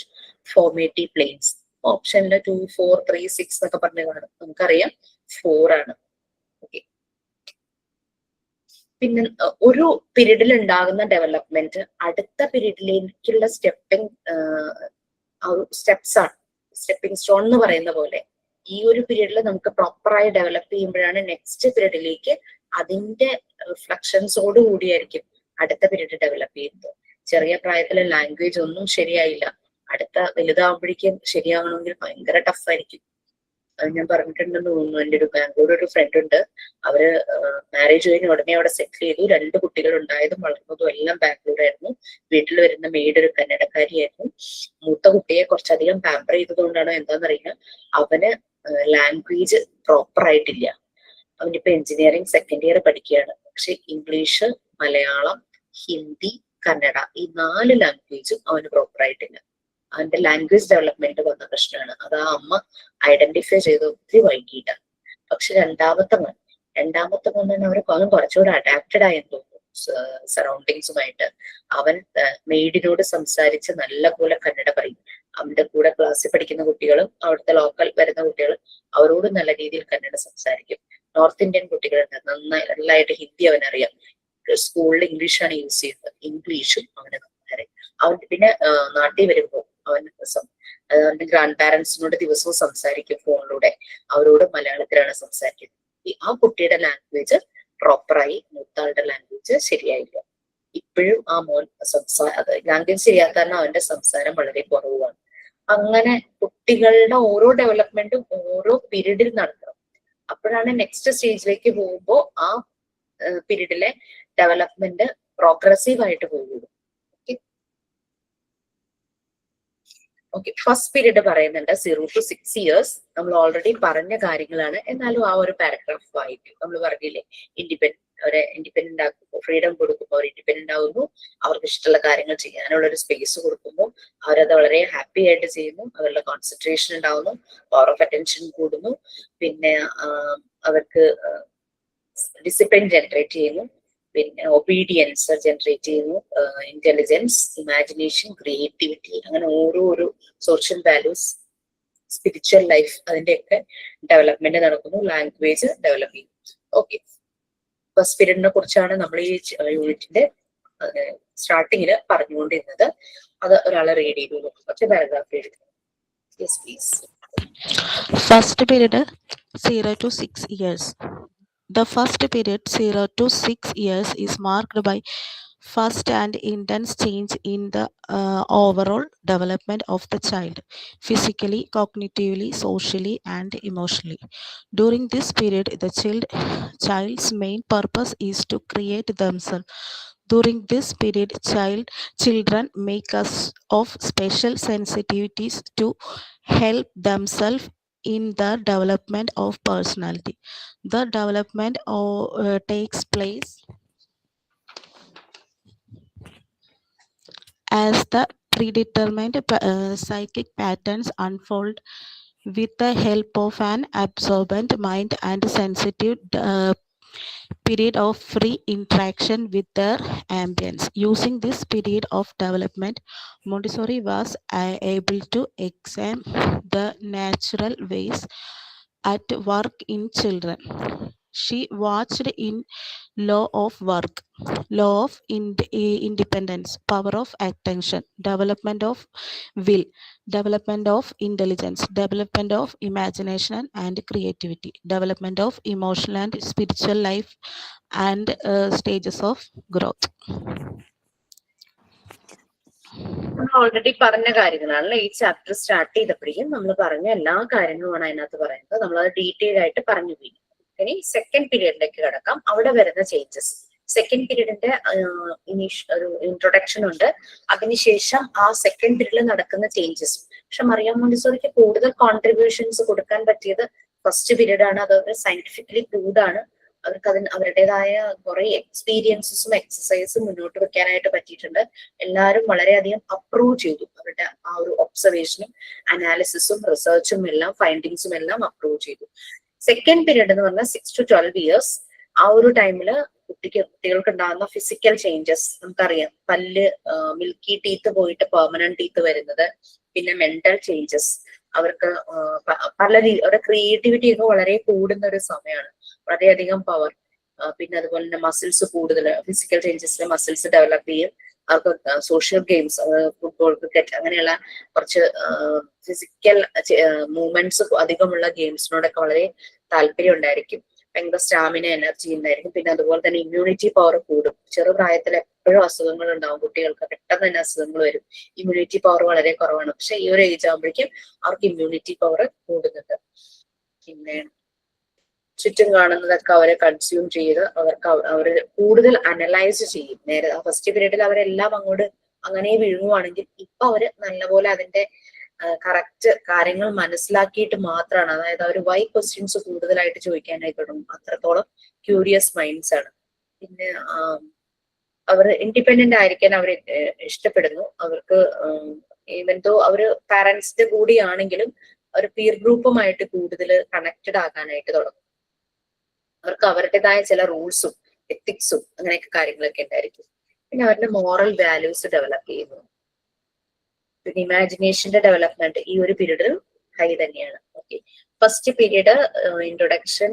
ഫോർമേറ്റീവ് പ്ലെയിൻസ്. ഓപ്ഷനിൽ 2, 4, 3, 6 എന്നൊക്കെ പറഞ്ഞു കാണും. നമുക്കറിയാം 4 ആണ്. ഓക്കെ, പിന്നെ ഒരു പീരീഡിൽ ഉണ്ടാകുന്ന ഡെവലപ്മെന്റ് അടുത്ത പീരീഡിലേക്കുള്ള സ്റ്റെപ്സ് ആണ്. സ്റ്റെപ്പിംഗ് സ്റ്റോൺ എന്ന് പറയുന്ന പോലെ ഈ ഒരു പീരീഡിൽ നമുക്ക് പ്രോപ്പറായി ഡെവലപ്പ് ചെയ്യുമ്പോഴാണ് നെക്സ്റ്റ് പീരീഡിലേക്ക് അതിന്റെ റിഫ്ലക്ഷൻസോട് കൂടിയായിരിക്കും അടുത്ത പീരീഡ് ഡെവലപ്പ് ചെയ്യുന്നത്. ചെറിയ പ്രായത്തിലെ ലാംഗ്വേജ് ഒന്നും ശരിയായില്ല, അടുത്ത വലുതാവുമ്പോഴേക്കും ശരിയാവണമെങ്കിൽ ഭയങ്കര ടഫായിരിക്കും. അത് ഞാൻ പറഞ്ഞിട്ടുണ്ടെന്ന് തോന്നുന്നു. എൻ്റെ ഒരു ബാംഗ്ലൂർ ഒരു ഫ്രണ്ട് ഉണ്ട്. അവര് മാരേജ് കഴിഞ്ഞ ഉടനെ അവിടെ സെറ്റിൽ ചെയ്തു. 2 കുട്ടികൾ ഉണ്ടായതും വളർന്നതും എല്ലാം ബാംഗ്ലൂരായിരുന്നു. വീട്ടിൽ വരുന്ന മെയ്ഡ് ഒരു കന്നഡക്കാരിയായിരുന്നു. മൂത്ത കുട്ടിയെ കുറച്ചധികം പാമ്പർ ചെയ്തതുകൊണ്ടാണോ എന്താണെന്നറിയില്ല, അവന് ലാംഗ്വേജ് പ്രോപ്പർ ആയിട്ടില്ല. അവനിപ്പോ എഞ്ചിനീയറിംഗ് 2nd ഇയർ പഠിക്കുകയാണ്. പക്ഷെ ഇംഗ്ലീഷ്, മലയാളം, ഹിന്ദി, കന്നഡ ഈ 4 ലാംഗ്വേജും അവന് പ്രോപ്പർ ആയിട്ടില്ല. അവന്റെ ലാംഗ്വേജ് ഡെവലപ്മെന്റ് വന്ന പ്രശ്നമാണ്. അത് ആ അമ്മ ഐഡന്റിഫൈ ചെയ്ത് ഒത്തിരി വൈകിട്ടാണ്. പക്ഷെ രണ്ടാമത്തെ മോൻ അവൻ കുറച്ചുകൂടെ അഡാപ്റ്റഡ് ആയെന്ന് തോന്നുന്നു സറൗണ്ടിങ്സുമായിട്ട്. അവൻ മെയ്ഡിനോട് സംസാരിച്ച് നല്ല കന്നഡ പറയും. അവന്റെ കൂടെ ക്ലാസ്സിൽ പഠിക്കുന്ന കുട്ടികളും അവിടുത്തെ ലോക്കൽ വരുന്ന കുട്ടികളും അവരോട് നല്ല രീതിയിൽ കന്നഡ സംസാരിക്കും. നോർത്ത് ഇന്ത്യൻ കുട്ടികളുണ്ട്, നന്നായിട്ട് ഹിന്ദി അവനറിയാം. സ്കൂളിൽ ഇംഗ്ലീഷാണ് യൂസ് ചെയ്യുന്നത്, ഇംഗ്ലീഷും അവന് നന്നായി. അവൻ പിന്നെ നാട്ടിൽ വരുമ്പോൾ അവന്റെ ഗ്രാൻഡ് പാരന്റ്സിനോട് ദിവസവും സംസാരിക്കും ഫോണിലൂടെ. അവരോട് മലയാളത്തിലാണ് സംസാരിക്കുന്നത്. ആ കുട്ടിയുടെ ലാംഗ്വേജ് പ്രോപ്പറായി, മൂത്താളുടെ ലാംഗ്വേജ് ശരിയായില്ല. ഇപ്പോഴും ആ മോൻ ലാംഗ്വേജ് ശരിയാക്കാൻ അവന്റെ സംസാരം വളരെ കുറവാണ്. അങ്ങനെ കുട്ടികളുടെ ഓരോ ഡെവലപ്മെന്റും ഓരോ പീരീഡിൽ നടക്കണം. അപ്പോഴാണ് നെക്സ്റ്റ് സ്റ്റേജിലേക്ക് പോകുമ്പോൾ ആ പീരീഡിലെ ഡെവലപ്മെന്റ് പ്രോഗ്രസീവ് ആയിട്ട് പോകുള്ളൂ. ഓക്കെ, ഫസ്റ്റ് പീരീഡ് പറയുന്നുണ്ട് 0 to 6 years. നമ്മൾ ഓൾറെഡി പറഞ്ഞ കാര്യങ്ങളാണ്, എന്നാലും ആ ഒരു പാരഗ്രാഫ് വായിക്കും. നമ്മൾ പറഞ്ഞില്ലേ, അവരെ ഇൻഡിപെൻഡന്റ് ആക്കുമ്പോൾ, ഫ്രീഡം കൊടുക്കുമ്പോൾ അവർ ഇൻഡിപെൻഡന്റ് ആകുന്നു, അവർക്ക് ഇഷ്ടമുള്ള കാര്യങ്ങൾ ചെയ്യാനുള്ള ഒരു സ്പേസ് കൊടുക്കുമ്പോൾ അവരത് വളരെ ഹാപ്പി ആയിട്ട് ചെയ്യുന്നു, അവരുടെ കോൺസെൻട്രേഷൻ ഉണ്ടാവുന്നു, പവർ ഓഫ് അറ്റൻഷൻ കൂടുന്നു, പിന്നെ അവർക്ക് ഡിസിപ്ലിൻ ജനറേറ്റ് ചെയ്യുന്നു, പിന്നെ ഒബീഡിയൻസ് ജനറേറ്റ് ചെയ്യുന്നു, ഇന്റലിജൻസ്, ഇമാജിനേഷൻ, ക്രിയേറ്റിവിറ്റി, അങ്ങനെ ഓരോ സോഷ്യൽ വാല്യൂസ്, സ്പിരിച്വൽ ലൈഫ്, അതിന്റെയൊക്കെ ഡെവലപ്മെന്റ് നടക്കുന്നു, ലാംഗ്വേജ് ഡെവലപ്പ് ചെയ്യുന്നു. ഓക്കെ, ഫസ്റ്റ് പീരീഡിനെ കുറിച്ചാണ് നമ്മൾ ഈ യൂണിറ്റിന്റെ സ്റ്റാർട്ടിങ്ങിൽ പറഞ്ഞുകൊണ്ടിരുന്നത്. അത് ഒരാളെ റീഡ് ചെയ്തു, കുറച്ച് പാരഗ്രാഫ് എഴുതി. Yes please. First period 0 to 6 years. The first period 0 to 6 years is marked by fast and intense change in the overall development of the child, physically, cognitively, socially, and emotionally. During this period, the child's main purpose is to create themselves. During this period, children make us of special sensitivities to help themselves in the development of personality. The development takes place as the predetermined psychic patterns unfold with the help of an absorbent mind and sensitive period of free interaction with their ambience. Using this period of development, Montessori was able to examine the natural ways at work in children. She watched in law of work, law of independence, power of attention, development of will, development of intelligence, development of imagination and creativity, development of emotional and spiritual life, and stages of growth. നമ്മൾ already പറഞ്ഞ കാര്യങ്ങളാണല്ലോ ഈ chapter start ചെയ്തപ്പോഴേക്കും നമ്മൾ പറഞ്ഞ എല്ലാ കാര്യങ്ങളുമാണ് അതിനകത്ത് പറയുന്നത്. നമ്മളത് ഡീറ്റെയിൽ ആയിട്ട് പറഞ്ഞു പോയി. ഇനി സെക്കൻഡ് പീരീഡിലേക്ക് കിടക്കാം. അവിടെ വരുന്ന ചേഞ്ചസ്, സെക്കൻഡ് പീരീഡിന്റെ ഒരു ഇൻട്രൊഡക്ഷൻ ഉണ്ട്, അതിനുശേഷം ആ സെക്കൻഡ് പീരീഡിൽ നടക്കുന്ന ചേഞ്ചസ്. പക്ഷെ മറിയാം മോണ്ടിസോറിക്ക് കൂടുതൽ കോൺട്രിബ്യൂഷൻസ് കൊടുക്കാൻ പറ്റിയത് ഫസ്റ്റ് പീരീഡ് ആണ്. അത് സയന്റിഫിക്കലി പ്രൂവ്ഡ് ആണ്. അവർക്ക് അവരുടേതായ കുറെ എക്സ്പീരിയൻസസും എക്സസൈസും മുന്നോട്ട് വെക്കാനായിട്ട് പറ്റിയിട്ടുണ്ട്. എല്ലാവരും വളരെയധികം അപ്രൂവ് ചെയ്തു. അവരുടെ ആ ഒരു ഒബ്സർവേഷനും അനാലിസിസും റിസർച്ചും എല്ലാം ഫൈൻഡിങ്സും എല്ലാം അപ്രൂവ് ചെയ്തു. സെക്കൻഡ് പീരീഡ് എന്ന് പറഞ്ഞാൽ 6 to 12 years. ആ ഒരു ടൈമില് കുട്ടികൾക്ക് ഉണ്ടാകുന്ന ഫിസിക്കൽ ചേഞ്ചസ് നമുക്കറിയാം. പല്ല് മിൽക്കി ടീത്ത് പോയിട്ട് പെർമനന്റ് ടീത്ത് വരുന്നത്, പിന്നെ മെന്റൽ ചേഞ്ചസ്, അവർക്ക് പല അവരുടെ ക്രിയേറ്റിവിറ്റി ഒക്കെ വളരെ കൂടുന്ന ഒരു സമയമാണ്. വളരെയധികം പവർ, പിന്നെ അതുപോലെ തന്നെ മസിൽസ് കൂടുതൽ, ഫിസിക്കൽ ചേഞ്ചസിലെ മസിൽസ് ഡെവലപ്പ് ചെയ്യും. അവർക്ക് സോഷ്യൽ ഗെയിംസ്, ഫുട്ബോൾ, ക്രിക്കറ്റ്, അങ്ങനെയുള്ള കുറച്ച് ഫിസിക്കൽ മൂവ്മെന്റ്സ് അധികമുള്ള ഗെയിംസിനോടൊക്കെ വളരെ താല്പര്യം ഉണ്ടായിരിക്കും. ഭയങ്കര സ്റ്റാമിന, എനർജി ഉണ്ടായിരിക്കും. പിന്നെ അതുപോലെ തന്നെ ഇമ്മ്യൂണിറ്റി പവർ കൂടും. ചെറുപ്രായത്തിൽ എപ്പോഴും അസുഖങ്ങൾ ഉണ്ടാവും കുട്ടികൾക്ക്, പെട്ടെന്ന് തന്നെ അസുഖങ്ങൾ വരും. ഇമ്മ്യൂണിറ്റി പവർ വളരെ കുറവാണ്. പക്ഷെ ഈ ഒരു ഏജ് ആകുമ്പോഴേക്കും അവർക്ക് ഇമ്മ്യൂണിറ്റി പവർ കൂടുന്നുണ്ട്. പിന്നെ ചുറ്റും കാണുന്നതൊക്കെ അവരെ കൺസ്യൂം ചെയ്ത് അവര് കൂടുതൽ അനലൈസ് ചെയ്യും. നേരെ ഫസ്റ്റ് പീരീഡിൽ അവരെല്ലാം അങ്ങോട്ട് അങ്ങനെ വിഴുങ്ങുവാണെങ്കിൽ ഇപ്പൊ അവര് നല്ലപോലെ അതിന്റെ കറക്റ്റ് കാര്യങ്ങൾ മനസ്സിലാക്കിയിട്ട് മാത്രമാണ്, അതായത് അവർ വൈ ക്വസ്റ്റ്യൻസ് കൂടുതലായിട്ട് ചോദിക്കാനായി തുടങ്ങും. അത്രത്തോളം ക്യൂരിയസ് മൈൻഡ്സ് ആണ്. പിന്നെ അവർ ഇൻഡിപെൻഡന്റ് ആയിരിക്കാൻ അവർ ഇഷ്ടപ്പെടുന്നു. അവർക്ക് ഈവൻ ദോ അവര് പാരന്റ്സിന്റെ കൂടിയാണെങ്കിലും അവർ പിയർ ഗ്രൂപ്പുമായിട്ട് കൂടുതൽ കണക്റ്റഡ് ആകാനായിട്ട് തുടങ്ങും. അവർക്ക് അവരുടേതായ ചില റൂൾസും എത്തിക്സും അങ്ങനെയൊക്കെ കാര്യങ്ങളൊക്കെ ഉണ്ടായിരിക്കും. പിന്നെ അവരുടെ മോറൽ വാല്യൂസ് ഡെവലപ്പ് ചെയ്യുന്നു. പിന്നെ ഇമാജിനേഷന്റെ ഡെവലപ്മെന്റ് ഈ ഒരു പീരീഡിൽ ഹൈ തന്നെയാണ്. ഓക്കെ, ഫസ്റ്റ് പീരീഡ് ഇൻട്രൊഡക്ഷൻ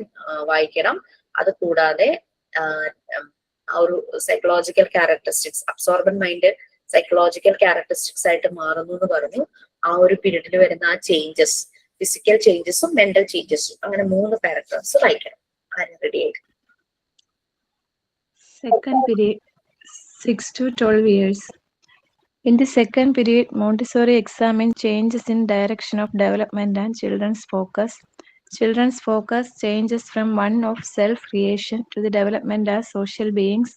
വായിക്കണം. അത് കൂടാതെ ആ ഒരു psychological characteristics, absorbent mind psychological characteristics ആയിട്ട് മാറുന്നു എന്ന് പറഞ്ഞു. ആ ഒരു പീരീഡിൽ വരുന്ന ആ ചേഞ്ചസ്, ഫിസിക്കൽ ചേഞ്ചസും മെന്റൽ ചേഞ്ചസും, അങ്ങനെ 3 പാരഗ്രാഫ്സ് വായിക്കണം. റെഡി ആയിട്ട് Second period 6 to 12 years. In the second period, Montessori examined changes in direction of development and children's focus. Children's focus changes from one of self-creation to the development as social beings.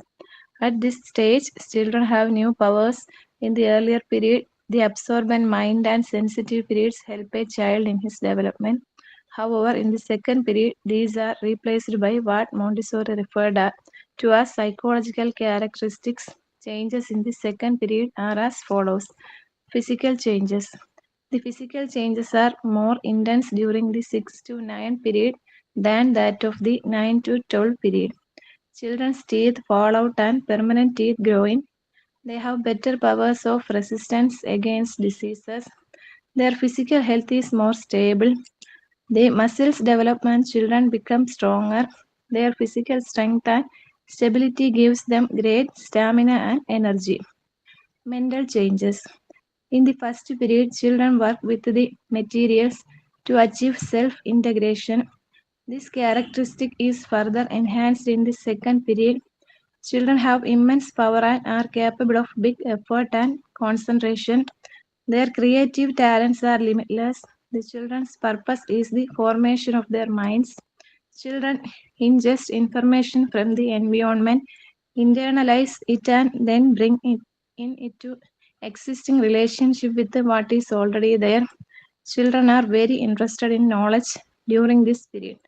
At this stage, children have new powers. In the earlier period, the absorbent mind and sensitive periods help a child in his development. However, in the second period, these are replaced by what Montessori referred to as psychological characteristics. Changes in the second period are as follows. Physical changes. The physical changes are more intense during the 6 to 9 period than that of the 9 to 12 period. Children's teeth fall out and permanent teeth grow in. They have better powers of resistance against diseases. Their physical health is more stable. The muscles develop and children become stronger. Their physical strength and stability gives them great stamina and energy. Mental changes. In the first period, children work with the materials to achieve self-integration. This characteristic is further enhanced in the second period. Children have immense power and are capable of big effort and concentration. Their creative talents are limitless. The children's purpose is the formation of their minds. Children ingest information from the environment, internalize it, and then bring it into existing relationship with what is already there. Children are very interested in knowledge during this period.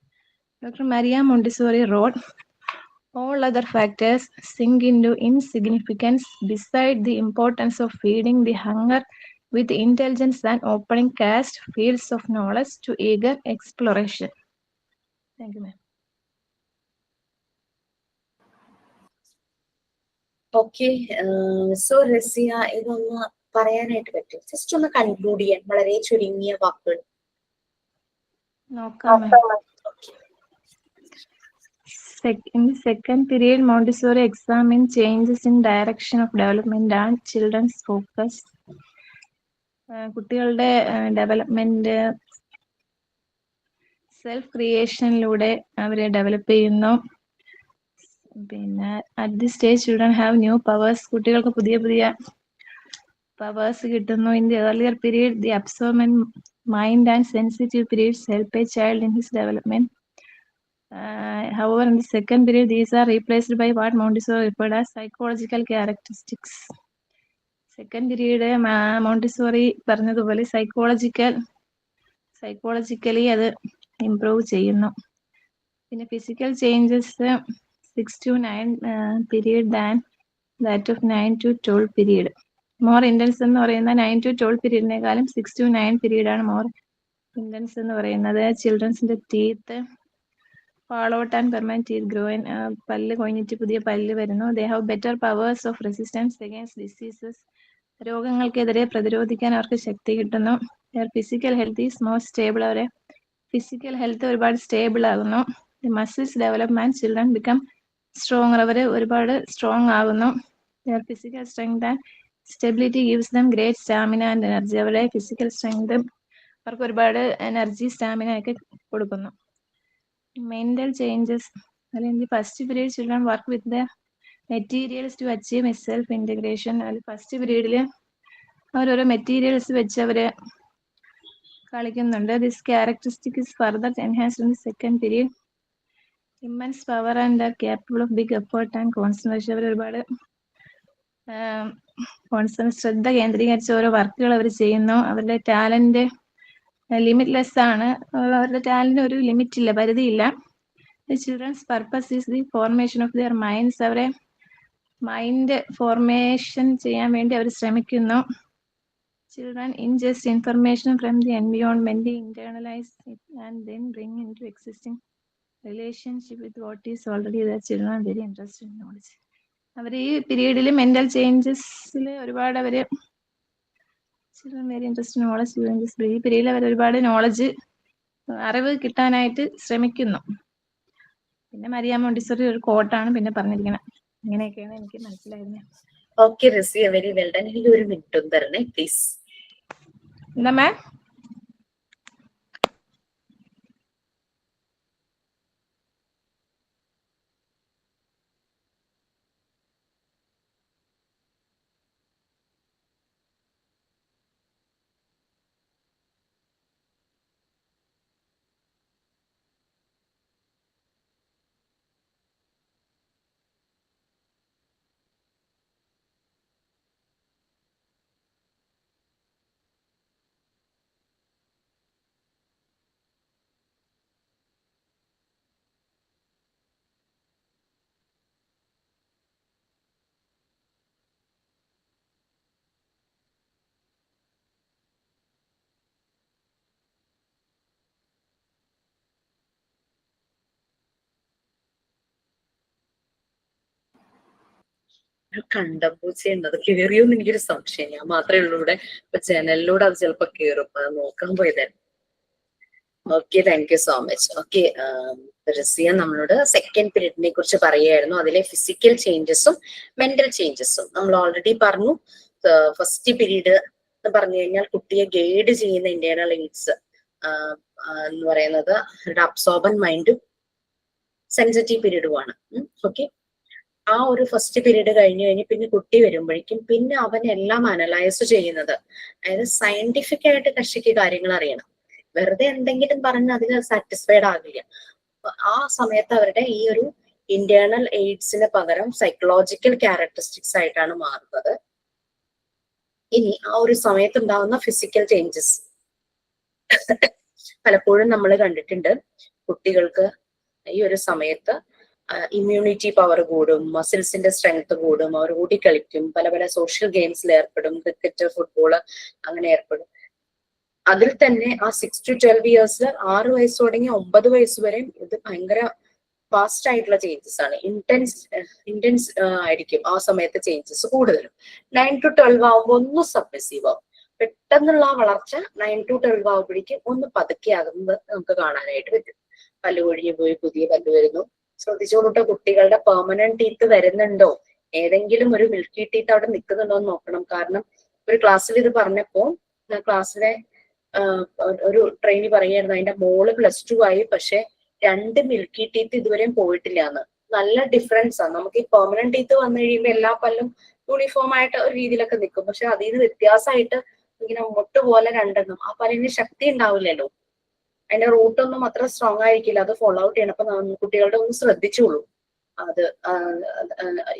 Dr. Maria Montessori wrote, all other factors sink into insignificance beside the importance of feeding the hunger with intelligence and opening vast fields of knowledge to eager exploration. Thank you, ma'am. Okay, so Razia ഇതൊന്ന് പറയാനായിട്ട് പറ്റും? Just ഒന്ന് conclude ചെയ്യാൻ വളരെ ചുരുങ്ങിയ വാക്കുകൾ. നോക്കാം. In the second period, Montessori examined changes in direction of development and children's focus. കുട്ടികളുടെ ഡെവലപ്മെന്റ് സെൽഫ് ക്രിയേഷനിലൂടെ അവരെ ഡെവലപ്പ് ചെയ്യുന്നു. പിന്നെ at the stage children have new powers. കുട്ടികൾക്ക് പുതിയ പുതിയ പവേഴ്സ് കിട്ടുന്നു. In the earlier period the absorbment mind and sensitive periods help a child in his development. However, in the second period, these are replaced by what Montessori referred as psychological characteristics. Second period, Montessori പറഞ്ഞതുപോലെ psychologically അത് improve ചെയ്യുന്നു. പിന്നെ physical changes 6 to 9 period than that of 9 to 12 period. More intense എന്ന് പറയുന്ന 9 to 12 പീരീഡിനേക്കാളും 6 to 9 period ആണ് more intense എന്ന് പറയുന്നത്. ചിൽഡ്രൻസിന്റെ teeth fall out and permanent teeth grow in. പല്ല് കൊഴിഞ്ഞിട്ട് പുതിയ പല്ല് വരുന്നു. They have better powers of resistance against diseases. രോഗങ്ങൾക്കെതിരെ പ്രതിരോധിക്കാൻ അവർക്ക് ശക്തി കിട്ടുന്നു. Their physical health is more stable. അവരെ ഫിസിക്കൽ ഹെൽത്ത് ഒരുപാട് സ്റ്റേബിൾ ആകുന്നു. The muscles develop and children become stronger. അവർ ഒരുപാട് സ്ട്രോങ് ആകുന്നു. Their physical strength and stability gives them great stamina and energy. അവരുടെ physical strength അവർക്ക് ഒരുപാട് എനർജി സ്റ്റാമിന ഒക്കെ കൊടുക്കുന്നു. Mental changes. In the first period, children work with the materials to achieve self-integration. First പീരീഡിൽ അവരോരോ materials വെച്ച് അവര് കളിക്കുന്നുണ്ട്. This characteristic is further enhanced in the second period. Immense power and are capable of big effort and concentration. അവർ ഒരുപാട് ശ്രദ്ധ കേന്ദ്രീകരിച്ച് ഓരോ വർക്കുകൾ അവർ ചെയ്യുന്നു. അവരുടെ ടാലന്റ് ലിമിറ്റ്ലെസ് ആണ്. അവരുടെ ടാലന്റിന് ഒരു ലിമിറ്റ് ഇല്ല, പരിധിയില്ല. The children's purpose is the formation of their minds. അവരെ മൈൻഡ് ഫോർമേഷൻ ചെയ്യാൻ വേണ്ടി അവർ ശ്രമിക്കുന്നു. Children ingest information from the environment, internalize it and then bring into existing relationship with what is already there. Children are very interested in knowledge. അവർ ഈ പീരീഡിൽ mental ചേഞ്ചസിൽ ഒരുപാട് അവര് children very interest knowledge during this period. ഈ പീരീഡിൽ അവർ ഒരുപാട് knowledge അറിവ് കിട്ടാനായിട്ട് ശ്രമിക്കുന്നു. പിന്നെ മരിയ മോണ്ടിസോറി ഒരു കോട്ടാണ് പിന്നെ പറഞ്ഞിരിക്കുന്നത്. ഇങ്ങനെയൊക്കെയാണ് എനിക്ക് മനസ്സിലായിരുന്നത്. Okay Raziya, very well done. എനിക്ക് ഒരു മിനിറ്റ് തരണേ പ്ലീസ്. എന്താ മാം? കണ്ടപൂച്ചയുണ്ട്, അത് കേറിയോന്ന് എനിക്കൊരു സംശയം. ഞാൻ മാത്രമേ ഉള്ളൂ ഇവിടെ. ഇപ്പൊ ജനലിലൂടെ അത് ചിലപ്പോ കേറും. അത് നോക്കാൻ പോയതായിരുന്നു. Okay, thank you so much. Okay, Razia നമ്മളോട് സെക്കൻഡ് പീരീഡിനെ കുറിച്ച് പറയുകയായിരുന്നു. അതിലെ ഫിസിക്കൽ ചേഞ്ചസും മെന്റൽ ചേഞ്ചസും നമ്മൾ ഓൾറെഡി പറഞ്ഞു. ഫസ്റ്റ് പീരീഡ് എന്ന് പറഞ്ഞു കഴിഞ്ഞാൽ കുട്ടിയെ ഗൈഡ് ചെയ്യുന്ന ഇന്റേണൽ എയ്ഡ്സ് എന്ന് പറയുന്നത് ഒരു അബ്സോർബൻ മൈൻഡും സെൻസിറ്റീവ് പീരീഡുമാണ്. ഓക്കെ, ആ ഒരു ഫസ്റ്റ് പീരീഡ് കഴിഞ്ഞ് പിന്നെ കുട്ടി വരുമ്പോഴേക്കും പിന്നെ അവനെല്ലാം അനലൈസ് ചെയ്യുന്നത്, അതായത് സയന്റിഫിക് ആയിട്ട് കക്ഷിക്ക് കാര്യങ്ങൾ അറിയണം. വെറുതെ എന്തെങ്കിലും പറഞ്ഞ് അതിന് സാറ്റിസ്ഫൈഡ് ആകില്ല. ആ സമയത്ത് അവരുടെ ഈ ഒരു ഇന്റേണൽ എയ്ഡ്സിന് പകരം സൈക്കോളജിക്കൽ ക്യാരക്ടറിസ്റ്റിക്സ് ആയിട്ടാണ് മാറുന്നത്. ഇനി ആ ഒരു സമയത്ത് ഉണ്ടാകുന്ന ഫിസിക്കൽ ചേഞ്ചസ് പലപ്പോഴും നമ്മൾ കണ്ടിട്ടുണ്ട്. കുട്ടികൾക്ക് ഈ ഒരു സമയത്ത് ഇമ്മ്യൂണിറ്റി പവർ കൂടും, മസിൽസിന്റെ സ്ട്രെങ്ത് കൂടും, അവർ ഓടിക്കളിക്കും, പല പല സോഷ്യൽ ഗെയിംസിൽ ഏർപ്പെടും, ക്രിക്കറ്റ്, ഫുട്ബോള് അങ്ങനെ ഏർപ്പെടും. അതിൽ തന്നെ ആ 6 to 12 ഇയേഴ്സിൽ 6 വയസ്സ് തുടങ്ങി 9 വയസ്സ് വരെയും ഇത് ഭയങ്കര ഫാസ്റ്റ് ആയിട്ടുള്ള ചേഞ്ചസ് ആണ്. ഇന്റൻസ് ആയിരിക്കും ആ സമയത്ത് ചേഞ്ചസ് കൂടുതലും. 9 to 12 ആകുമ്പോൾ ഒന്ന് സബ്മിസീവ് ആവും. പെട്ടെന്നുള്ള ആ വളർച്ച 9 to 12 ആകുമ്പോഴേക്കും ഒന്ന് പതുക്കെ ആകുന്നത് നമുക്ക് കാണാനായിട്ട് പറ്റും. പല്ല് കൊഴിഞ്ഞു പോയി പുതിയ പല്ല് വരുന്നു. ശ്രദ്ധിച്ചോളൂട്ടോ, കുട്ടികളുടെ പെർമനന്റ് ടീത്ത് വരുന്നുണ്ടോ, ഏതെങ്കിലും ഒരു മിൽക്കി ടീത്ത് അവിടെ നിൽക്കുന്നുണ്ടോ എന്ന് നോക്കണം. കാരണം ഒരു ക്ലാസ്സിൽ ഇത് പറഞ്ഞപ്പോ ക്ലാസ്സിലെ ഒരു ട്രെയിനി പറയായിരുന്നു, അതിന്റെ മോള് +2 ആയി, പക്ഷെ 2 മിൽക്കി ടീത്ത് ഇതുവരെയും പോയിട്ടില്ല എന്ന്. നല്ല ഡിഫറൻസ് ആണ്. നമുക്ക് ഈ പെർമനന്റ് ടീത്ത് വന്നു കഴിയുമ്പോൾ എല്ലാ പല്ലും യൂണിഫോം ആയിട്ട് ഒരു രീതിയിലൊക്കെ നിൽക്കും. പക്ഷെ അതിൽ നിന്ന് വ്യത്യാസമായിട്ട് ഇങ്ങനെ മുട്ട് പോലെ 2 ആ പല്ലിന് ശക്തി ഉണ്ടാവില്ലല്ലോ. അതിന്റെ റൂട്ടൊന്നും അത്ര സ്ട്രോങ് ആയിരിക്കില്ല. അത് ഫോളോ ഔട്ട് ചെയ്യണം. അപ്പൊ കുട്ടികളുടെ ഒന്ന് ശ്രദ്ധിച്ചോളൂ.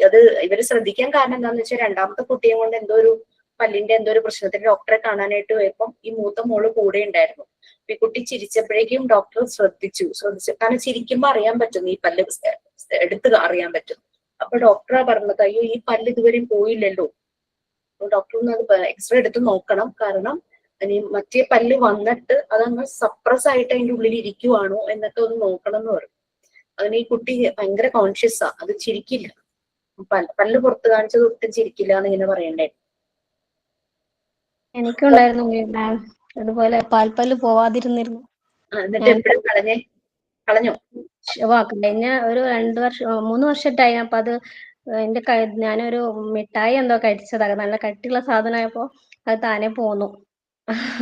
അത് ഇവര് ശ്രദ്ധിക്കാൻ കാരണം എന്താണെന്ന് വെച്ചാൽ, രണ്ടാമത്തെ കുട്ടിയെ കൊണ്ട് എന്തോ ഒരു പല്ലിന്റെ എന്തോ ഒരു പ്രശ്നത്തിന് ഡോക്ടറെ കാണാനായിട്ട് പോയപ്പം ഈ മൂത്ത മോള് കൂടെ ഉണ്ടായിരുന്നു. ഈ കുട്ടി ചിരിച്ചപ്പോഴേക്കും ഡോക്ടർ ശ്രദ്ധിച്ചു. കാരണം ചിരിക്കുമ്പോ അറിയാൻ പറ്റും, ഈ പല്ല് എടുത്ത് അറിയാൻ പറ്റും. അപ്പൊ ഡോക്ടറാ പറഞ്ഞത്, അയ്യോ ഈ പല്ല് ഇതുവരെയും പോയില്ലല്ലോ, ഡോക്ടർ ഒന്ന് അത് എക്സ്റേ എടുത്ത് നോക്കണം. കാരണം ഇനി മറ്റേ പല്ല് വന്നിട്ട് അതങ്ങ് സപ്രസ് ആയിട്ട് അതിന്റെ ഉള്ളിൽ ഇരിക്കുവാണോ എന്നൊക്കെ ഒന്ന് നോക്കണം എന്ന് പറയും. അതിന് ഈ കുട്ടി ഭയങ്കര കോൺഷ്യസാ, അത് ചിരിക്കില്ല. പല്ല് പുറത്ത് കാണിച്ചത് ഒട്ടും ചിരിക്കില്ല എന്ന് ഇങ്ങനെ പറയണ്ടേ. എനിക്കുണ്ടായിരുന്നു മാം, അതുപോലെ പാൽപ്പല്ല് പോവാതിരുന്നിരുന്നു. എന്നിട്ട് എപ്പോഴും കളഞ്ഞോ? കഴിഞ്ഞ ഒരു 3 വർഷമായിട്ടായി. അപ്പൊ അത് എന്റെ ഞാനൊരു മിഠായി എന്തോ കഴിച്ചതാ, നല്ല കട്ടിയുള്ള സാധനമായപ്പോ അത് താനെ പോന്നു.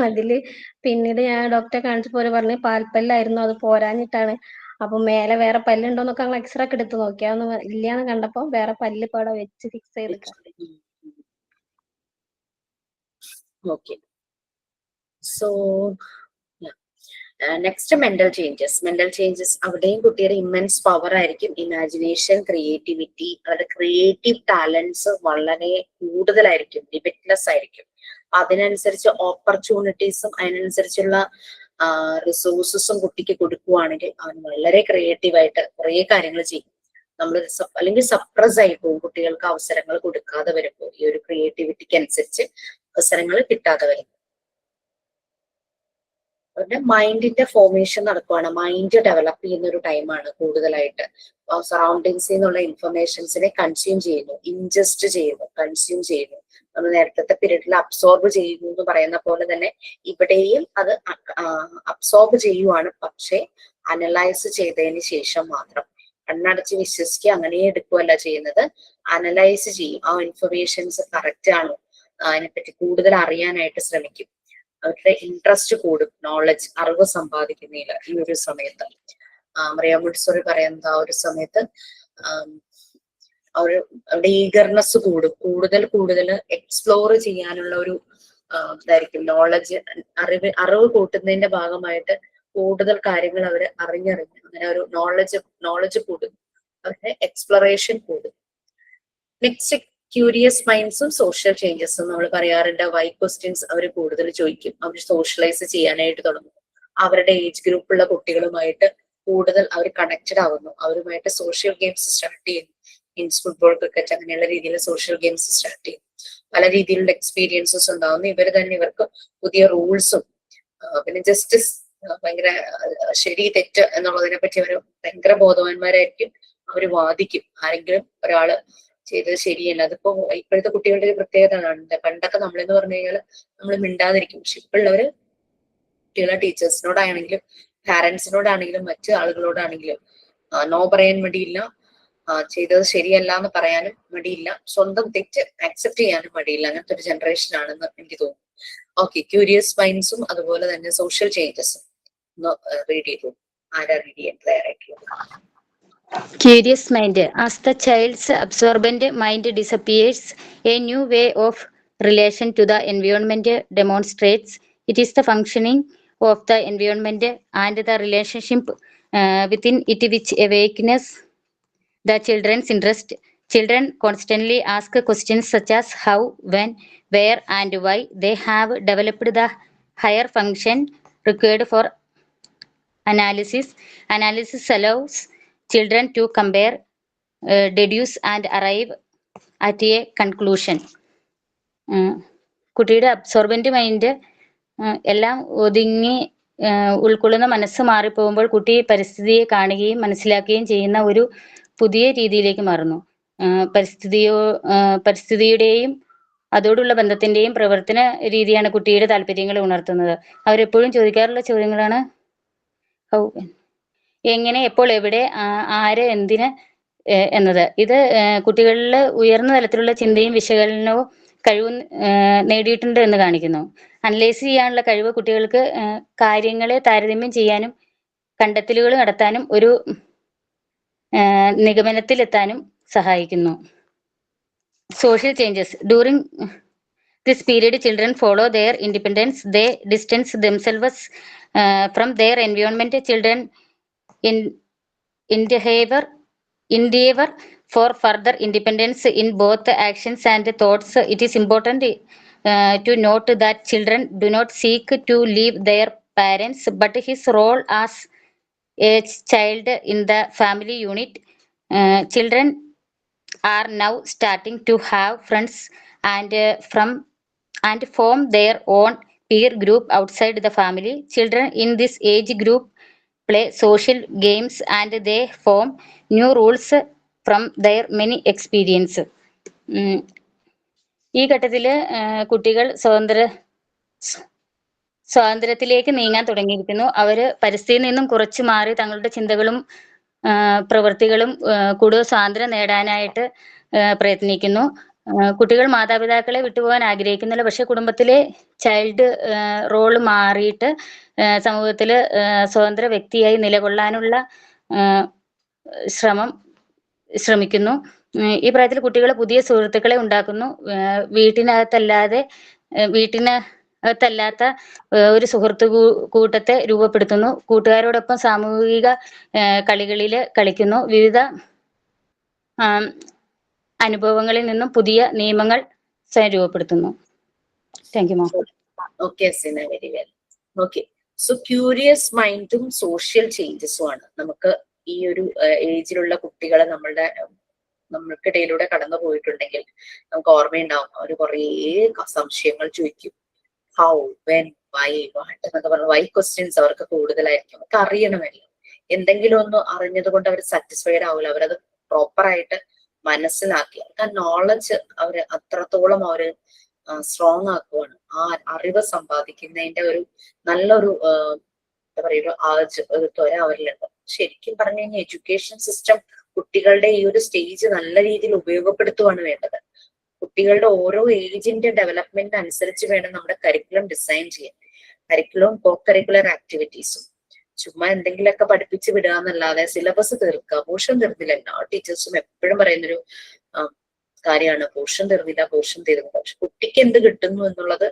അതില് പിന്നീട് ഞാൻ ഡോക്ടറെ കാണിച്ചപ്പോ പറഞ്ഞു പാൽപ്പല്ലായിരുന്നു, അത് പോരാഞ്ഞിട്ടാണ്. അപ്പൊ മേലെ വേറെ പല്ലുണ്ടോന്നൊക്കെ ഞങ്ങൾ എക്സ്റേ ഒക്കെ എടുത്ത് നോക്കി, അതൊന്നും ഇല്ലാന്ന് കണ്ടപ്പോ വേറെ പല്ല് ഇപ്പൊ അവിടെ വെച്ച് ഫിക്സ് ചെയ്ത്. Okay, so next mental changes. അവിടെയും കുട്ടിയുടെ ഇമ്മൻസ് പവർ ആയിരിക്കും. ഇമാജിനേഷൻ, ക്രിയേറ്റിവിറ്റി, അവരുടെ ക്രിയേറ്റീവ് ടാലൻസ് വളരെ കൂടുതലായിരിക്കും, ലിമിറ്റ്ലെസ് ആയിരിക്കും. അതിനനുസരിച്ച് ഓപ്പർച്യൂണിറ്റീസും അതിനനുസരിച്ചുള്ള റിസോഴ്സസും കുട്ടിക്ക് കൊടുക്കുവാണെങ്കിൽ അവൻ വളരെ ക്രിയേറ്റീവായിട്ട് കുറെ കാര്യങ്ങൾ ചെയ്യും. നമ്മൾ അല്ലെങ്കിൽ സപ്രസ് ആയി പോകും, കുട്ടികൾക്ക് അവസരങ്ങൾ കൊടുക്കാതെ വരുമ്പോൾ, ഈ ഒരു ക്രിയേറ്റിവിറ്റിക്ക് അനുസരിച്ച് അവസരങ്ങൾ കിട്ടാതെ വരും. അവരുടെ മൈൻഡിന്റെ ഫോർമേഷൻ നടക്കുവാണ്. മൈൻഡ് ഡെവലപ്പ് ചെയ്യുന്ന ഒരു ടൈമാണ് കൂടുതലായിട്ട്. സറൗണ്ടിങ്സിൽ നിന്നുള്ള ഇൻഫർമേഷൻസിനെ കൺസ്യൂം ചെയ്യുന്നു, ഇൻജസ്റ്റ് ചെയ്യുന്നു, കൺസ്യൂം ചെയ്യുന്നു. നമ്മൾ നേരത്തെ പീരീഡിൽ അബ്സോർബ് ചെയ്യുന്നു എന്ന് പറയുന്ന പോലെ തന്നെ ഇവിടെയും അത് അബ്സോർബ് ചെയ്യുവാണ്, പക്ഷെ അനലൈസ് ചെയ്തതിന് ശേഷം മാത്രം. കണ്ണടച്ച് വിശ്വസിക്കുക അങ്ങനെ എടുക്കുകയല്ല ചെയ്യുന്നത്, അനലൈസ് ചെയ്യും. ആ ഇൻഫർമേഷൻസ് കറക്റ്റ് ആണോ, അതിനെപ്പറ്റി കൂടുതൽ അറിയാനായിട്ട് ശ്രമിക്കും. അവരുടെ ഇൻട്രസ്റ്റ് കൂടും, നോളജ്, അറിവ് സമ്പാദിക്കുന്നതിൽ ഈ ഒരു സമയത്ത്. മറിയ മോണ്ടിസോറി പറയുന്നത് ആ ഒരു സമയത്ത് അവരുടെ ഈഗർനെസ് കൂടും, കൂടുതൽ എക്സ്പ്ലോർ ചെയ്യാനുള്ള ഒരു ഇതായിരിക്കും. നോളജ്, അറിവ് കൂട്ടുന്നതിന്റെ ഭാഗമായിട്ട് കൂടുതൽ കാര്യങ്ങൾ അവർ അറിഞ്ഞറിഞ്ഞ് അങ്ങനെ ഒരു നോളജ് കൂടും, അവരുടെ എക്സ്പ്ലോറേഷൻ കൂടും. നെക്സ്റ്റ് ക്യൂരിയസ് മൈൻഡ്സും സോഷ്യൽ ചേഞ്ചസും. നമ്മൾ പറയാറുണ്ട്, വൈ ക്വസ്റ്റ്യൻസ് അവർ കൂടുതൽ ചോദിക്കും, അവർ സോഷ്യലൈസ് ചെയ്യാനായിട്ട് തുടങ്ങും. അവരുടെ ഏജ് ഗ്രൂപ്പുള്ള കുട്ടികളുമായിട്ട് കൂടുതൽ അവർ കണക്റ്റഡ് ആവുന്നു, അവരുമായിട്ട് സോഷ്യൽ ഗെയിംസ് സ്റ്റാർട്ട് ചെയ്യുന്നു. മീൻസ് ഫുട്ബോൾ, ക്രിക്കറ്റ് അങ്ങനെയുള്ള രീതിയിൽ സോഷ്യൽ ഗെയിംസ് സ്റ്റാർട്ട് ചെയ്യും. പല രീതിയിലുള്ള എക്സ്പീരിയൻസസ് ഉണ്ടാവുന്നു. ഇവർ തന്നെ ഇവർക്ക് പുതിയ റൂൾസും പിന്നെ ജസ്റ്റിസ്, ഭയങ്കര ശരി തെറ്റ് എന്നുള്ളതിനെ പറ്റി അവർ ഭയങ്കര ബോധവാന്മാരായിരിക്കും. അവർ വാദിക്കും. ആരെങ്കിലും ഒരാള് ചെയ്തത് ശരിയല്ല. അതിപ്പോ ഇപ്പോഴത്തെ കുട്ടികളുടെ ഒരു പ്രത്യേകത ആണ്. പണ്ടൊക്കെ നമ്മളെന്ന് പറഞ്ഞു കഴിഞ്ഞാൽ നമ്മൾ മിണ്ടാതിരിക്കും. പക്ഷെ ഇപ്പോഴുള്ളവര് കുട്ടികളെ ടീച്ചേഴ്സിനോടാണെങ്കിലും പാരന്റ്സിനോടാണെങ്കിലും മറ്റു ആളുകളോടാണെങ്കിലും നോ പറയാൻ മടിയില്ല, ചെയ്തത് ശരിയല്ല എന്ന് പറയാനും മടിയില്ല, സ്വന്തം തെറ്റ് അക്സെപ്റ്റ് ചെയ്യാനും മടിയില്ല. അങ്ങനത്തെ ഒരു ജനറേഷൻ ആണെന്ന് എനിക്ക് തോന്നുന്നു. ഓക്കെ, ക്യൂരിയസ് മൈൻഡ്സും അതുപോലെ തന്നെ സോഷ്യൽ ചേഞ്ചസും ഒന്ന് റീഡ് ചെയ്തു. ആരാ റീഡ് ചെയ്യാൻ തയ്യാറായിട്ടുള്ളത്? Curious mind. As the child's absorbent mind disappears, a new way of relation to the environment demonstrates. It is the functioning of the environment and the relationship within it which awakens the children's interest. Children constantly ask questions such as how, when, where, and why. They have developed the higher function required for analysis. Analysis allows children to compare, deduce, and arrive at a conclusion. കുട്ടിയുടെ absorbent mind എല്ലാം ഒതുങ്ങി ഉൾക്കൊള്ളുന്ന മനസ്സ് മാറിപ്പോകുമ്പോൾ കുട്ടി പരിസ്ഥിതിയെ കാണുകയും മനസ്സിലാക്കുകയും ചെയ്യുന്ന ഒരു പുതിയ രീതിയിലേക്ക് മാറുന്നു. പരിസ്ഥിതിയുടെയും അതോടുള്ള ബന്ധത്തിന്റെയും പ്രവർത്തന രീതിയാണ് കുട്ടിയുടെ താല്പര്യങ്ങളെ ഉണർത്തുന്നത്. അവരെപ്പോഴും ചോദിക്കാറുള്ള ചോദ്യങ്ങളാണ് ഹൗ, എങ്ങനെ, എപ്പോൾ, എവിടെ, ആര്, എന്തിന് എന്നത്. ഇത് കുട്ടികളിൽ ഉയർന്ന തലത്തിലുള്ള ചിന്തയും വിശകലനവും കഴിവും നേടിയിട്ടുണ്ട് എന്ന് കാണിക്കുന്നു. അനലൈസ് ചെയ്യാനുള്ള കഴിവ് കുട്ടികൾക്ക് കാര്യങ്ങളെ താരതമ്യം ചെയ്യാനും കണ്ടെത്തലുകൾ നടത്താനും ഒരു നിഗമനത്തിലെത്താനും സഹായിക്കുന്നു. Social changes. During this period, children follow their independence. They distance themselves from their environment. Children endeavor for further independence in both actions and thoughts. It is important to note that children do not seek to leave their parents, but his role as a child in the family unit. Children are now starting to have friends and form their own peer group outside the family. Children in this age group play social games and they form new rules from their many experience. ഈ ഘട്ടത്തില് കുട്ടികൾ സ്വാതന്ത്ര്യത്തിലേക്ക് നീങ്ങാൻ തുടങ്ങിയിരിക്കുന്നു. അവര് പരിസ്ഥിതിയിൽ നിന്നും കുറച്ചു മാറി തങ്ങളുടെ ചിന്തകളും പ്രവൃത്തികളും കൂടുതൽ സ്വാതന്ത്ര്യം നേടാനായിട്ട് പ്രയത്നിക്കുന്നു. കുട്ടികൾ മാതാപിതാക്കളെ വിട്ടുപോകാൻ ആഗ്രഹിക്കുന്നില്ല. പക്ഷെ കുടുംബത്തിലെ ചൈൽഡ് റോള് മാറിയിട്ട് സമൂഹത്തിൽ സ്വതന്ത്ര വ്യക്തിയായി നിലകൊള്ളാനുള്ള ശ്രമിക്കുന്നു. ഈ പ്രായത്തിൽ കുട്ടികൾ പുതിയ സുഹൃത്തുക്കളെ ഉണ്ടാക്കുന്നു. വീട്ടിനകത്തല്ലാത്ത ഒരു സുഹൃത്തു കൂട്ടത്തെ രൂപപ്പെടുത്തുന്നു. കൂട്ടുകാരോടൊപ്പം സാമൂഹിക കളികളില് കളിക്കുന്നു. വിവിധ അനുഭവങ്ങളിൽ നിന്നും പുതിയ നിയമങ്ങൾ സ്വയം രൂപപ്പെടുത്തുന്നു. Thank you ma'am. Okay Asina, very well. Okay, so curious മൈൻഡും സോഷ്യൽ ചേഞ്ചസും ആണ് നമുക്ക് ഈ ഒരു ഏജിലുള്ള കുട്ടികളെ നമ്മൾക്കിടയിലൂടെ കടന്നു പോയിട്ടുണ്ടെങ്കിൽ നമുക്ക് ഓർമ്മയുണ്ടാവും. അവർ കുറേ സംശയങ്ങൾ ചോദിക്കും. ഹൗ, വെൻ, വൈ, വാട്ട് എന്നൊക്കെ പറഞ്ഞ വൈ ക്വസ്റ്റ്യൻസ് അവർക്ക് കൂടുതലായിരിക്കും. അവർക്ക് അറിയണമല്ലോ. എന്തെങ്കിലും ഒന്ന് അറിഞ്ഞത് കൊണ്ട് അവർ സാറ്റിസ്ഫൈഡ് ആവില്ല. അവരത് പ്രോപ്പറായിട്ട് മനസ്സിലാക്കി അവർക്ക് ആ നോളജ് അവര് അത്രത്തോളം അവര് സ്ട്രോങ് ആക്കുവാണ്. ആ അറിവ് സമ്പാദിക്കുന്നതിന്റെ ഒരു നല്ലൊരു എന്താ പറയുക ഒരു ത്വര അവരിലുണ്ട്. ശരിക്കും പറഞ്ഞു കഴിഞ്ഞാൽ എഡ്യൂക്കേഷൻ സിസ്റ്റം കുട്ടികളുടെ ഈ ഒരു സ്റ്റേജ് നല്ല രീതിയിൽ ഉപയോഗപ്പെടുത്തുകയാണ് വേണ്ടത്. കുട്ടികളുടെ ഓരോ ഏജിന്റെ ഡെവലപ്മെന്റ് അനുസരിച്ച് വേണം നമ്മുടെ കരിക്കുലം ഡിസൈൻ ചെയ്യാൻ. കരിക്കുലവും കോ കരിക്കുലർ ആക്ടിവിറ്റീസും ചുമ്മാ എന്തെങ്കിലുമൊക്കെ പഠിപ്പിച്ച് വിടുക എന്നല്ലാതെ സിലബസ് തീർക്കുക. പോർഷൻ തീർന്നില്ല. എല്ലാ ടീച്ചേഴ്സും എപ്പോഴും പറയുന്നൊരു കാര്യമാണ്, പോർഷൻ തീർന്നില്ല. പക്ഷെ കുട്ടിക്ക് എന്ത് കിട്ടുന്നു എന്നുള്ളത്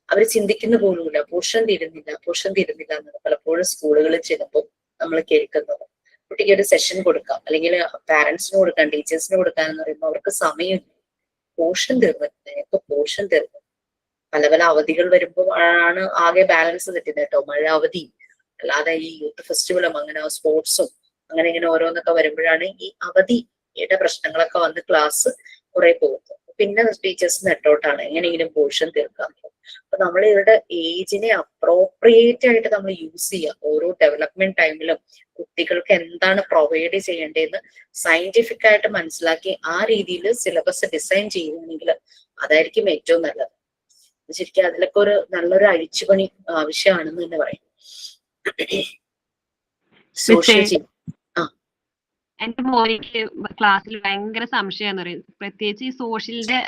അവർ ചിന്തിക്കുന്ന പോലുമില്ല. പോർഷൻ തീരുന്നില്ല എന്നത് പലപ്പോഴും സ്കൂളുകളിൽ ചെല്ലുമ്പോൾ നമ്മൾ കേൾക്കുന്നത്. കുട്ടിക്ക് ഒരു സെഷൻ കൊടുക്കാം, അല്ലെങ്കിൽ പാരന്റ്സിന് കൊടുക്കാം, ടീച്ചേഴ്സിന് കൊടുക്കാം എന്ന് പറയുമ്പോൾ അവർക്ക് സമയമില്ല. പോർഷൻ തീർന്നു. പല അവധികൾ വരുമ്പോൾ ആണ് ആകെ ബാലൻസ് തെറ്റുന്നത് കേട്ടോ. മഴ അവധി അല്ലാതെ ഈ യൂത്ത് ഫെസ്റ്റിവലും അങ്ങനെ സ്പോർട്സും അങ്ങനെ ഇങ്ങനെ ഓരോന്നൊക്കെ വരുമ്പോഴാണ് ഈ അവധിയുടെ പ്രശ്നങ്ങളൊക്കെ വന്ന് ക്ലാസ് കുറെ പോകുന്നത്. പിന്നെ ടീച്ചേഴ്സ് നെട്ടോട്ടാണ് എങ്ങനെയെങ്കിലും പോർഷൻ തീർക്കാൻ. അപ്പൊ നമ്മൾ ഇവരുടെ ഏജിനെ അപ്രോപ്രിയേറ്റ് ആയിട്ട് നമ്മൾ യൂസ് ചെയ്യുക. ഓരോ ഡെവലപ്മെന്റ് ടൈമിലും കുട്ടികൾക്ക് എന്താണ് പ്രൊവൈഡ് ചെയ്യേണ്ടതെന്ന് സയന്റിഫിക് ആയിട്ട് മനസ്സിലാക്കി ആ രീതിയിൽ സിലബസ് ഡിസൈൻ ചെയ്യുകയാണെങ്കിൽ അതായിരിക്കും ഏറ്റവും നല്ലത്. ശരിക്കും അതിലൊക്കെ ഒരു നല്ലൊരു അഴിച്ചുപണി ആവശ്യമാണെന്ന് തന്നെ പറയും. സോഷ്യൽ എന്റെ മോനിക്ക് ക്ലാസ്സിൽ ഭയങ്കര സംശയമെന്ന് പറയും. പ്രത്യേകിച്ച് ഈ സോഷ്യലിന്റെ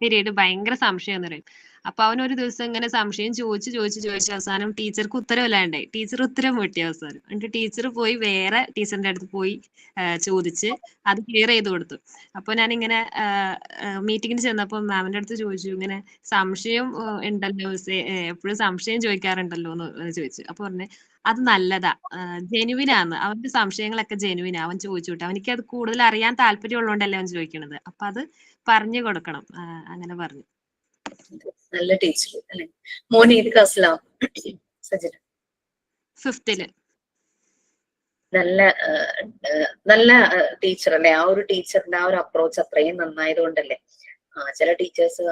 പീരീഡ് ഭയങ്കര സംശയമെന്ന് പറയും. അപ്പൊ അവൻ ഒരു ദിവസം ഇങ്ങനെ സംശയം ചോദിച്ച് അവസാനം ടീച്ചർക്ക് ഉത്തരവില്ലാണ്ടായി. ടീച്ചർ ഉത്തരം മുട്ടി അവസാനം. എന്നിട്ട് ടീച്ചർ പോയി വേറെ ടീച്ചറിന്റെ അടുത്ത് പോയി ചോദിച്ച് അത് ക്ലിയർ ചെയ്ത് കൊടുത്തു. അപ്പൊ ഞാനിങ്ങനെ മീറ്റിങ്ങിന് ചെന്നപ്പോ മാമിന്റെ അടുത്ത് ചോദിച്ചു, ഇങ്ങനെ സംശയം ഉണ്ടല്ലോ, എപ്പോഴും സംശയം ചോദിക്കാറുണ്ടല്ലോ എന്ന് ചോദിച്ചു. അപ്പൊ പറഞ്ഞേ അത് നല്ലതാ, ജെനുവിനാന്ന്, അവന്റെ സംശയങ്ങളൊക്കെ ജെനുവിനാ, അവൻ ചോദിച്ചോട്ടെ, അവനിക്ക് അത് കൂടുതൽ അറിയാൻ താല്പര്യം ഉള്ളതുകൊണ്ടല്ലേ അവൻ ചോദിക്കണത്, അപ്പൊ അത് പറഞ്ഞു കൊടുക്കണം. അങ്ങനെ പറഞ്ഞു. നല്ല ടീച്ചർ അല്ലെ. മോൻ ഏത് ക്ലാസ്സിലാ സജന? 5th. നല്ല ടീച്ചർ അല്ലെ. ആ ഒരു ടീച്ചറിന്റെ ആ ഒരു അപ്രോച്ച് അത്രയും നന്നായത് കൊണ്ടല്ലേ. ചില ടീച്ചേഴ്സ്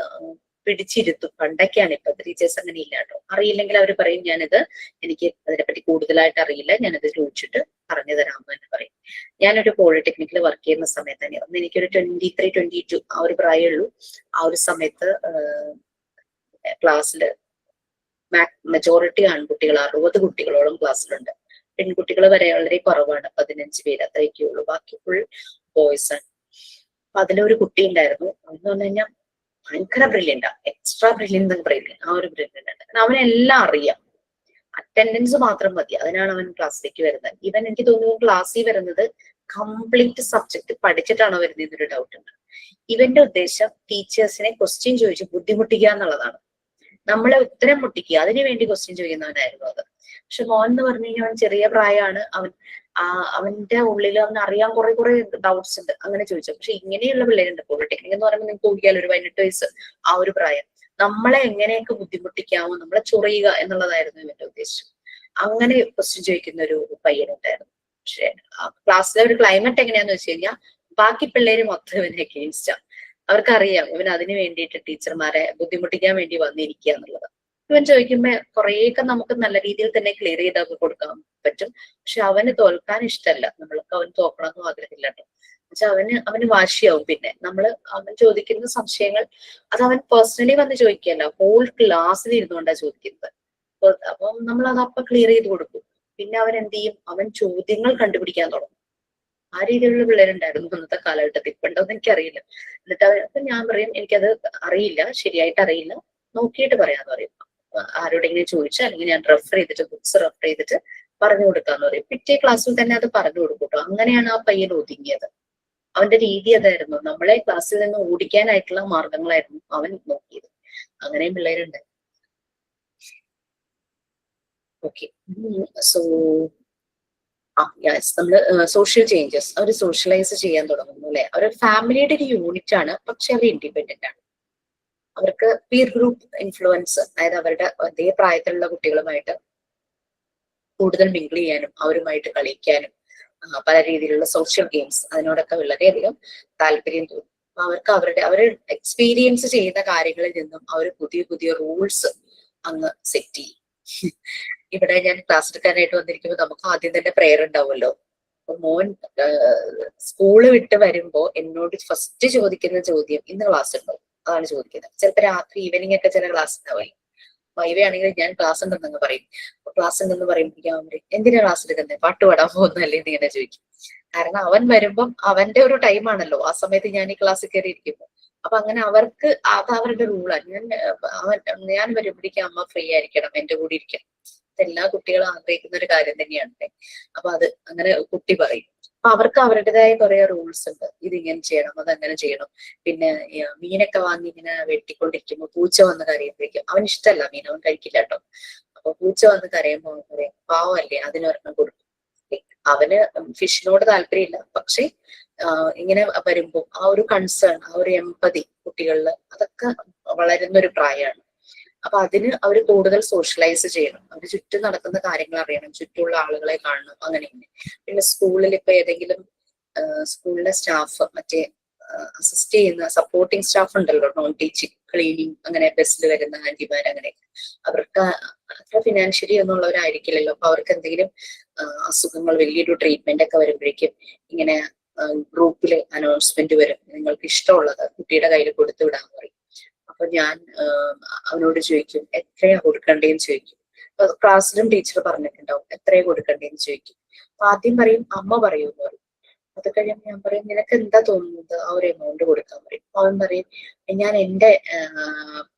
പിടിച്ചിരുത്തും. പണ്ടൊക്കെയാണ്, ഇപ്പോഴത്തെ ടീച്ചേഴ്സ് അങ്ങനെ ഇല്ല കേട്ടോ. അറിയില്ലെങ്കിൽ അവർ പറയും ഞാനിത്, എനിക്ക് അതിനെപ്പറ്റി കൂടുതലായിട്ട് അറിയില്ല, ഞാനിത് ചോദിച്ചിട്ട് പറഞ്ഞു തരാമെന്ന് തന്നെ പറയും. ഞാനൊരു പോളിടെക്നിക്കിൽ വർക്ക് ചെയ്യുന്ന സമയത്ത് തന്നെ അന്ന് എനിക്കൊരു 23, 22 ആ ഒരു പ്രായമുള്ളൂ. ആ ഒരു സമയത്ത് ക്ലാസ്സില് മെജോറിറ്റി ആൺകുട്ടികൾ, 60 കുട്ടികളോളം ക്ലാസ്സിലുണ്ട്. പെൺകുട്ടികൾ വരെ വളരെ കുറവാണ്, 15 പേര് അത്രയൊക്കെ ഉള്ളൂ. ബാക്കി ഫുൾ ബോയ്സ് ആണ്. അപ്പൊ അതിലൊരു കുട്ടി ഉണ്ടായിരുന്നു, എന്ന് പറഞ്ഞു കഴിഞ്ഞാൽ ഭയങ്കര ബ്രില്യൻ്റാ, എക്സ്ട്രാ ബ്രില്യൻ്റ് എന്ന് പറയില്ലേ, ആ ഒരു ബ്രില്യൻ്റ് ഉണ്ട്. അവനെല്ലാം അറിയാം, അറ്റൻഡൻസ് മാത്രം മതി, അതിനാണ് അവൻ ക്ലാസ്സിലേക്ക് വരുന്നത്. ഇവൻ എനിക്ക് തോന്നുന്നു ക്ലാസ്സിൽ വരുന്നത് കംപ്ലീറ്റ് സബ്ജക്ട് പഠിച്ചിട്ടാണോ വരുന്നതെന്നൊരു ഡൗട്ട് ഉണ്ട്. ഇവന്റെ ഉദ്ദേശം ടീച്ചേഴ്സിനെ ക്വസ്റ്റ്യൻ ചോദിച്ച് ബുദ്ധിമുട്ടിക്കുക എന്നുള്ളതാണ്, നമ്മളെ ഉത്തരം മുട്ടിക്കുക, അതിനു വേണ്ടി ക്വസ്റ്റ്യൻ ചോദിക്കുന്നവനായിരുന്നു അത്. പക്ഷെ മോൻ എന്ന് പറഞ്ഞു കഴിഞ്ഞാൽ അവൻ ചെറിയ പ്രായമാണ്, അവന്റെ ഉള്ളിൽ അവൻ അറിയാൻ കുറെ ഡൗട്ട്സ് ഉണ്ട്, അങ്ങനെ ചോദിച്ചു. പക്ഷെ ഇങ്ങനെയുള്ള പിള്ളേരുണ്ട് പോളിടെക്നിക് എന്ന് പറയുമ്പോൾ നിങ്ങൾക്ക് നോക്കിയാൽ ഒരു 18 വയസ്സ് ആ ഒരു പ്രായം, നമ്മളെ എങ്ങനെയൊക്കെ ബുദ്ധിമുട്ടിക്കാമോ, നമ്മളെ ചൊറിയുക എന്നുള്ളതായിരുന്നു ഇവന്റെ ഉദ്ദേശം. അങ്ങനെ ക്വസ്റ്റ്യൻ ചോദിക്കുന്ന ഒരു പയ്യനുണ്ടായിരുന്നു. പക്ഷെ ക്ലാസ്സിലെ ഒരു ക്ലൈമറ്റ് എങ്ങനെയാന്ന് വെച്ച് കഴിഞ്ഞാൽ ബാക്കി പിള്ളേര് മൊത്തം ഇവനെ അഗെയിൻസ്റ്റാ. അവർക്കറിയാം ഇവൻ അതിന് വേണ്ടിയിട്ട് ടീച്ചർമാരെ ബുദ്ധിമുട്ടിക്കാൻ വേണ്ടി വന്നിരിക്കുക എന്നുള്ളത്. ഇവൻ ചോദിക്കുമ്പോ കുറേയൊക്കെ നമുക്ക് നല്ല രീതിയിൽ തന്നെ ക്ലിയർ ചെയ്തൊക്കെ കൊടുക്കാൻ പറ്റും. പക്ഷെ അവന് തോൽക്കാൻ ഇഷ്ടമല്ല, നമ്മൾക്ക് അവൻ തോക്കണമെന്നും ആഗ്രഹമില്ല കേട്ടോ. പക്ഷെ അവന് വാശിയാവും. പിന്നെ അവൻ ചോദിക്കുന്ന സംശയങ്ങൾ അത് അവൻ പേഴ്സണലി വന്ന് ചോദിക്കല്ല, ഹോൾ ക്ലാസ്സിൽ ഇരുന്നുകൊണ്ടാണ് ചോദിക്കുന്നത്. അപ്പം നമ്മൾ അത് അപ്പൊ ക്ലിയർ ചെയ്ത് കൊടുക്കും. പിന്നെ അവൻ എന്ത് ചെയ്യും, അവൻ ചോദ്യങ്ങൾ കണ്ടുപിടിക്കാൻ തുടങ്ങും. ആ രീതിയിലുള്ള പിള്ളേരുണ്ടായിരുന്നു അന്നത്തെ കാലഘട്ടത്തിൽ. ഇപ്പുണ്ടോന്ന് എനിക്കറിയില്ല. എന്നിട്ട് അപ്പൊ ഞാൻ പറയും എനിക്കത് അറിയില്ല, ശരിയായിട്ട് അറിയില്ല, നോക്കിയിട്ട് പറയാന്ന് പറയും. ആരോടെങ്കിലും ചോദിച്ചാൽ അല്ലെങ്കിൽ ഞാൻ റെഫർ ചെയ്തിട്ട്, ബുക്സ് റെഫർ ചെയ്തിട്ട് പറഞ്ഞു കൊടുക്കാന്ന് പറയും. പിറ്റേ ക്ലാസ്സിൽ തന്നെ അത് പറഞ്ഞു കൊടുക്കും കേട്ടോ. അങ്ങനെയാണ് ആ പയ്യൻ ഒതുങ്ങിയത്. അവന്റെ രീതി അതായിരുന്നു, നമ്മളെ ക്ലാസ്സിൽ നിന്ന് ഓടിക്കാനായിട്ടുള്ള മാർഗങ്ങളായിരുന്നു അവൻ നോക്കിയത്. അങ്ങനെയും പിള്ളേരുണ്ട്. ഓക്കെ, സോ നമ്മള് സോഷ്യൽ ചേഞ്ചസ്, അവർ സോഷ്യലൈസ് ചെയ്യാൻ തുടങ്ങുന്നു അല്ലെ. അവർ ഫാമിലിയുടെ ഒരു യൂണിറ്റ് ആണ്, പക്ഷെ അവർ ഇൻഡിപെൻഡന്റ് ആണ്. അവർക്ക് പീർ ഗ്രൂപ്പ് ഇൻഫ്ലുവൻസ്, അതായത് അവരുടെ അതേ പ്രായത്തിലുള്ള കുട്ടികളുമായിട്ട് കൂടുതൽ മിങ്കിൾ ചെയ്യാനും അവരുമായിട്ട് കളിക്കാനും പല രീതിയിലുള്ള സോഷ്യൽ ഗെയിംസ്, അതിനോടൊക്കെ വളരെയധികം താല്പര്യം തോന്നും. അവർ എക്സ്പീരിയൻസ് ചെയ്യുന്ന കാര്യങ്ങളിൽ നിന്നും അവർ പുതിയ റൂൾസ് അങ്ങ് സെറ്റ് ചെയ്യും. ഇവിടെ ഞാൻ ക്ലാസ് എടുക്കാനായിട്ട് വന്നിരിക്കുമ്പോൾ നമുക്ക് ആദ്യം തന്നെ പ്രെയർ ഉണ്ടാവുമല്ലോ. അപ്പൊ മോൻ സ്കൂള് വിട്ട് വരുമ്പോ എന്നോട് ഫസ്റ്റ് ചോദിക്കുന്ന ചോദ്യം ഇന്ന് ക്ലാസ് ഉണ്ടോ, അതാണ് ചോദിക്കുന്നത്. ചിലപ്പോ രാത്രി ഈവനിങ് ഒക്കെ ചില ക്ലാസ് ഉണ്ടാവില്ല. വൈവേ ആണെങ്കിൽ ഞാൻ ക്ലാസ് ഉണ്ടെന്നങ്ങ് പറയും. അപ്പൊ ക്ലാസ് ഉണ്ടെന്ന് പറയുമ്പോഴേക്കും എന്തിനാ ക്ലാസ് എടുക്കുന്നത്, പാട്ട് പാടാൻ പോകുന്നല്ലേ എന്ന് ഇങ്ങനെ ചോദിക്കും. കാരണം അവൻ വരുമ്പം അവന്റെ ഒരു ടൈമാണല്ലോ, ആ സമയത്ത് ഞാൻ ഈ ക്ലാസ്സിൽ കയറി ഇരിക്കുന്നു. അപ്പൊ അങ്ങനെ അവർക്ക് അത് അവരുടെ റൂളാണ്. ഞാൻ വരുമ്പോഴേക്കും അമ്മ ഫ്രീ ആയിരിക്കണം, എന്റെ കൂടെ ഇരിക്കണം. എല്ലാ കുട്ടികളും ആഗ്രഹിക്കുന്ന ഒരു കാര്യം തന്നെയാണ്. അപ്പൊ അത് അങ്ങനെ കുട്ടി പറയും. അപ്പൊ അവർക്ക് അവരുടേതായ കുറെ റൂൾസ് ഉണ്ട്, ഇതിങ്ങനെ ചെയ്യണം, അതങ്ങനെ ചെയ്യണം. പിന്നെ മീനൊക്കെ വാങ്ങി ഇങ്ങനെ വെട്ടിക്കൊണ്ടിരിക്കുമ്പോ പൂച്ച വന്ന് കരയുമ്പോഴേക്കും അവൻ ഇഷ്ടമല്ല മീൻ, അവൻ കഴിക്കില്ല കേട്ടോ. അപ്പൊ പൂച്ച വന്ന് കരയുമ്പോ അവൻ പറയും പാവല്ലേ, അതിനൊരെണ്ണം കൊടുക്കും. അവന് ഫിഷിനോട് താല്പര്യമില്ല, പക്ഷെ ഇങ്ങനെ വരുമ്പോ ആ ഒരു കൺസേൺ, ആ ഒരു എമ്പതി കുട്ടികളിൽ അതൊക്കെ വളരുന്നൊരു പ്രായമാണ്. അപ്പൊ അതിന് അവർ കൂടുതൽ സോഷ്യലൈസ് ചെയ്യണം, അവര് ചുറ്റും നടക്കുന്ന കാര്യങ്ങൾ അറിയണം, ചുറ്റുമുള്ള ആളുകളെ കാണണം, അങ്ങനെ. പിന്നെ സ്കൂളിൽ ഇപ്പൊ ഏതെങ്കിലും സ്കൂളിലെ സ്റ്റാഫ് മറ്റേ അസിസ്റ്റ് ചെയ്യുന്ന സപ്പോർട്ടിങ് സ്റ്റാഫ് ഉണ്ടല്ലോ, നോൺ ടീച്ചിങ്, ക്ലീനിങ്, അങ്ങനെ ബസ്സിൽ വരുന്ന ആന്റിമാർ, അങ്ങനെ അവർക്ക് അത്ര ഫിനാൻഷ്യലി ഒന്നുള്ളവരായിരിക്കില്ലല്ലോ. അപ്പൊ അവർക്ക് എന്തെങ്കിലും അസുഖങ്ങൾ, വലിയൊരു ട്രീറ്റ്മെന്റ് ഒക്കെ വരുമ്പോഴേക്കും ഇങ്ങനെ ഗ്രൂപ്പിൽ അനൗൺസ്മെന്റ് വരും, നിങ്ങൾക്ക് ഇഷ്ടമുള്ളത് കുട്ടിയുടെ കയ്യിൽ കൊടുത്തു വിടാൻ പറയും. അപ്പൊ ഞാൻ അവനോട് ചോദിക്കും എത്രയാ കൊടുക്കണ്ടേന്ന് ചോദിക്കും. അപ്പൊ ക്ലാസ്സിലും ടീച്ചർ പറഞ്ഞിട്ടുണ്ടാവും എത്രയാ കൊടുക്കണ്ടേന്ന് ചോദിക്കും. അപ്പൊ ആദ്യം പറയും അമ്മ പറയും എന്ന് പറയും. അത് കഴിയുമ്പോൾ ഞാൻ പറയും നിനക്ക് എന്താ തോന്നുന്നത് ആ ഒരു എമൗണ്ട് കൊടുക്കാൻ പറയും. അവൻ പറയും ഞാൻ എന്റെ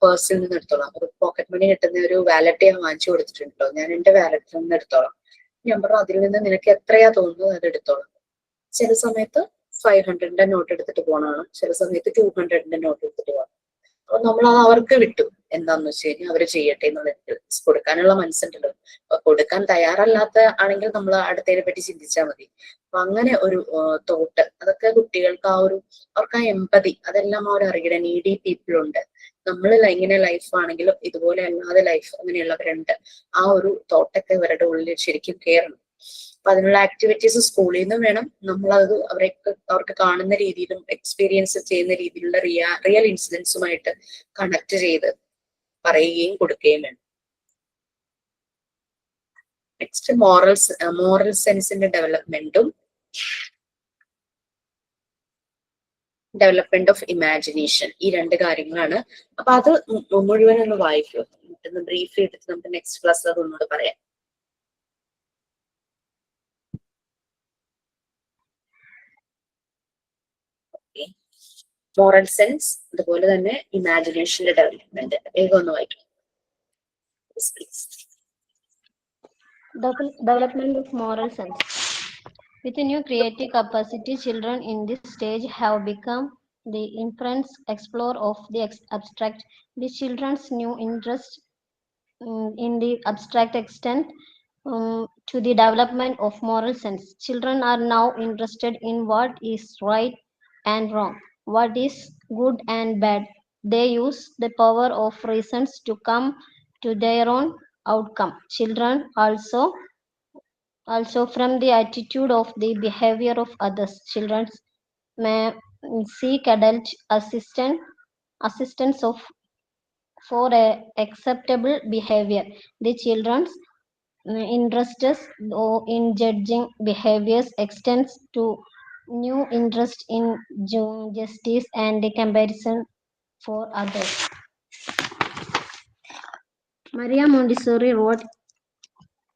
പേഴ്സിൽ നിന്ന് എടുത്തോളാം, ഒരു പോക്കറ്റ് മണി കിട്ടുന്ന ഒരു വാലറ്റ് ഞാൻ വാങ്ങിച്ചു കൊടുത്തിട്ടുണ്ടല്ലോ, ഞാൻ എന്റെ വാലറ്റിൽ നിന്ന് എടുത്തോളാം. ഞാൻ പറഞ്ഞു അതിൽ നിന്ന് നിനക്ക് എത്രയാ തോന്നുന്നത് അത് എടുത്തോളാം. ചില സമയത്ത് 500ന്റെ നോട്ട് എടുത്തിട്ട് പോകണമാണ്, ചില സമയത്ത് 200ന്റെ നോട്ട് എടുത്തിട്ട് പോകണം. അപ്പൊ നമ്മൾ അത് അവർക്ക് വിട്ടു, എന്താന്ന് വെച്ച് കഴിഞ്ഞാൽ അവര് ചെയ്യട്ടെ എന്നുള്ള കൊടുക്കാനുള്ള മനസ്സുണ്ടല്ലോ. അപ്പൊ കൊടുക്കാൻ തയ്യാറല്ലാത്ത ആണെങ്കിൽ നമ്മൾ അടുത്തതിനെ പറ്റി ചിന്തിച്ചാൽ മതി. അപ്പൊ അങ്ങനെ ഒരു തോട്ട്, അതൊക്കെ കുട്ടികൾക്ക് ആ ഒരു, അവർക്ക് ആ എമ്പതി അതെല്ലാം അവർ അറിയണം. നീഡി പീപ്പിൾ ഉണ്ട്, നമ്മൾ ഇങ്ങനെ ലൈഫ് ആണെങ്കിലും ഇതുപോലെ അല്ലാതെ ലൈഫ് അങ്ങനെയുള്ളവരുണ്ട്. ആ ഒരു തോട്ടൊക്കെ ഇവരുടെ ഉള്ളിൽ ശരിക്കും കയറണം. അപ്പൊ അതിനുള്ള ആക്ടിവിറ്റീസ് സ്കൂളിൽ നിന്നും വേണം. നമ്മളത് അവർക്ക് കാണുന്ന രീതിയിലും എക്സ്പീരിയൻസ് ചെയ്യുന്ന രീതിയിലുള്ള റിയൽ ഇൻസിഡൻസുമായിട്ട് കണക്ട് ചെയ്ത് പറയുകയും കൊടുക്കുകയും വേണം. നെക്സ്റ്റ് മോറൽ സെൻസിന്റെ ഡെവലപ്മെന്റും ഡെവലപ്മെന്റ് ഓഫ് ഇമാജിനേഷൻ, ഈ രണ്ട് കാര്യങ്ങളാണ്. അപ്പൊ അത് മുഴുവൻ ഒന്ന് വായിക്കൂ, ബ്രീഫ് ചെയ്തിട്ട് നമുക്ക് നെക്സ്റ്റ് ക്ലാസ്സിൽ അത് ഒന്നുകൂടെ പറയാം. മോറൽ സെൻസ്, അതുപോലെ തന്നെ ഇമാജിനേഷന്റെ ഡെവലപ്മെന്റ്, വേഗം ഒന്ന് വായിക്കും. Development of moral sense. With a new creative capacity, children in this stage have become the inference explorer of the abstract. The children's new interest in the abstract extent to the development of moral sense. Children are now interested in what is right and wrong, what is good and bad. They use the power of reasons to come to their own outcome. Children also from the attitude of the behavior of others. Children may seek adult assistance for acceptable behavior. The children's interest in judging behaviors extends to new interest in justice and comparison for others. Maria Montessori wrote,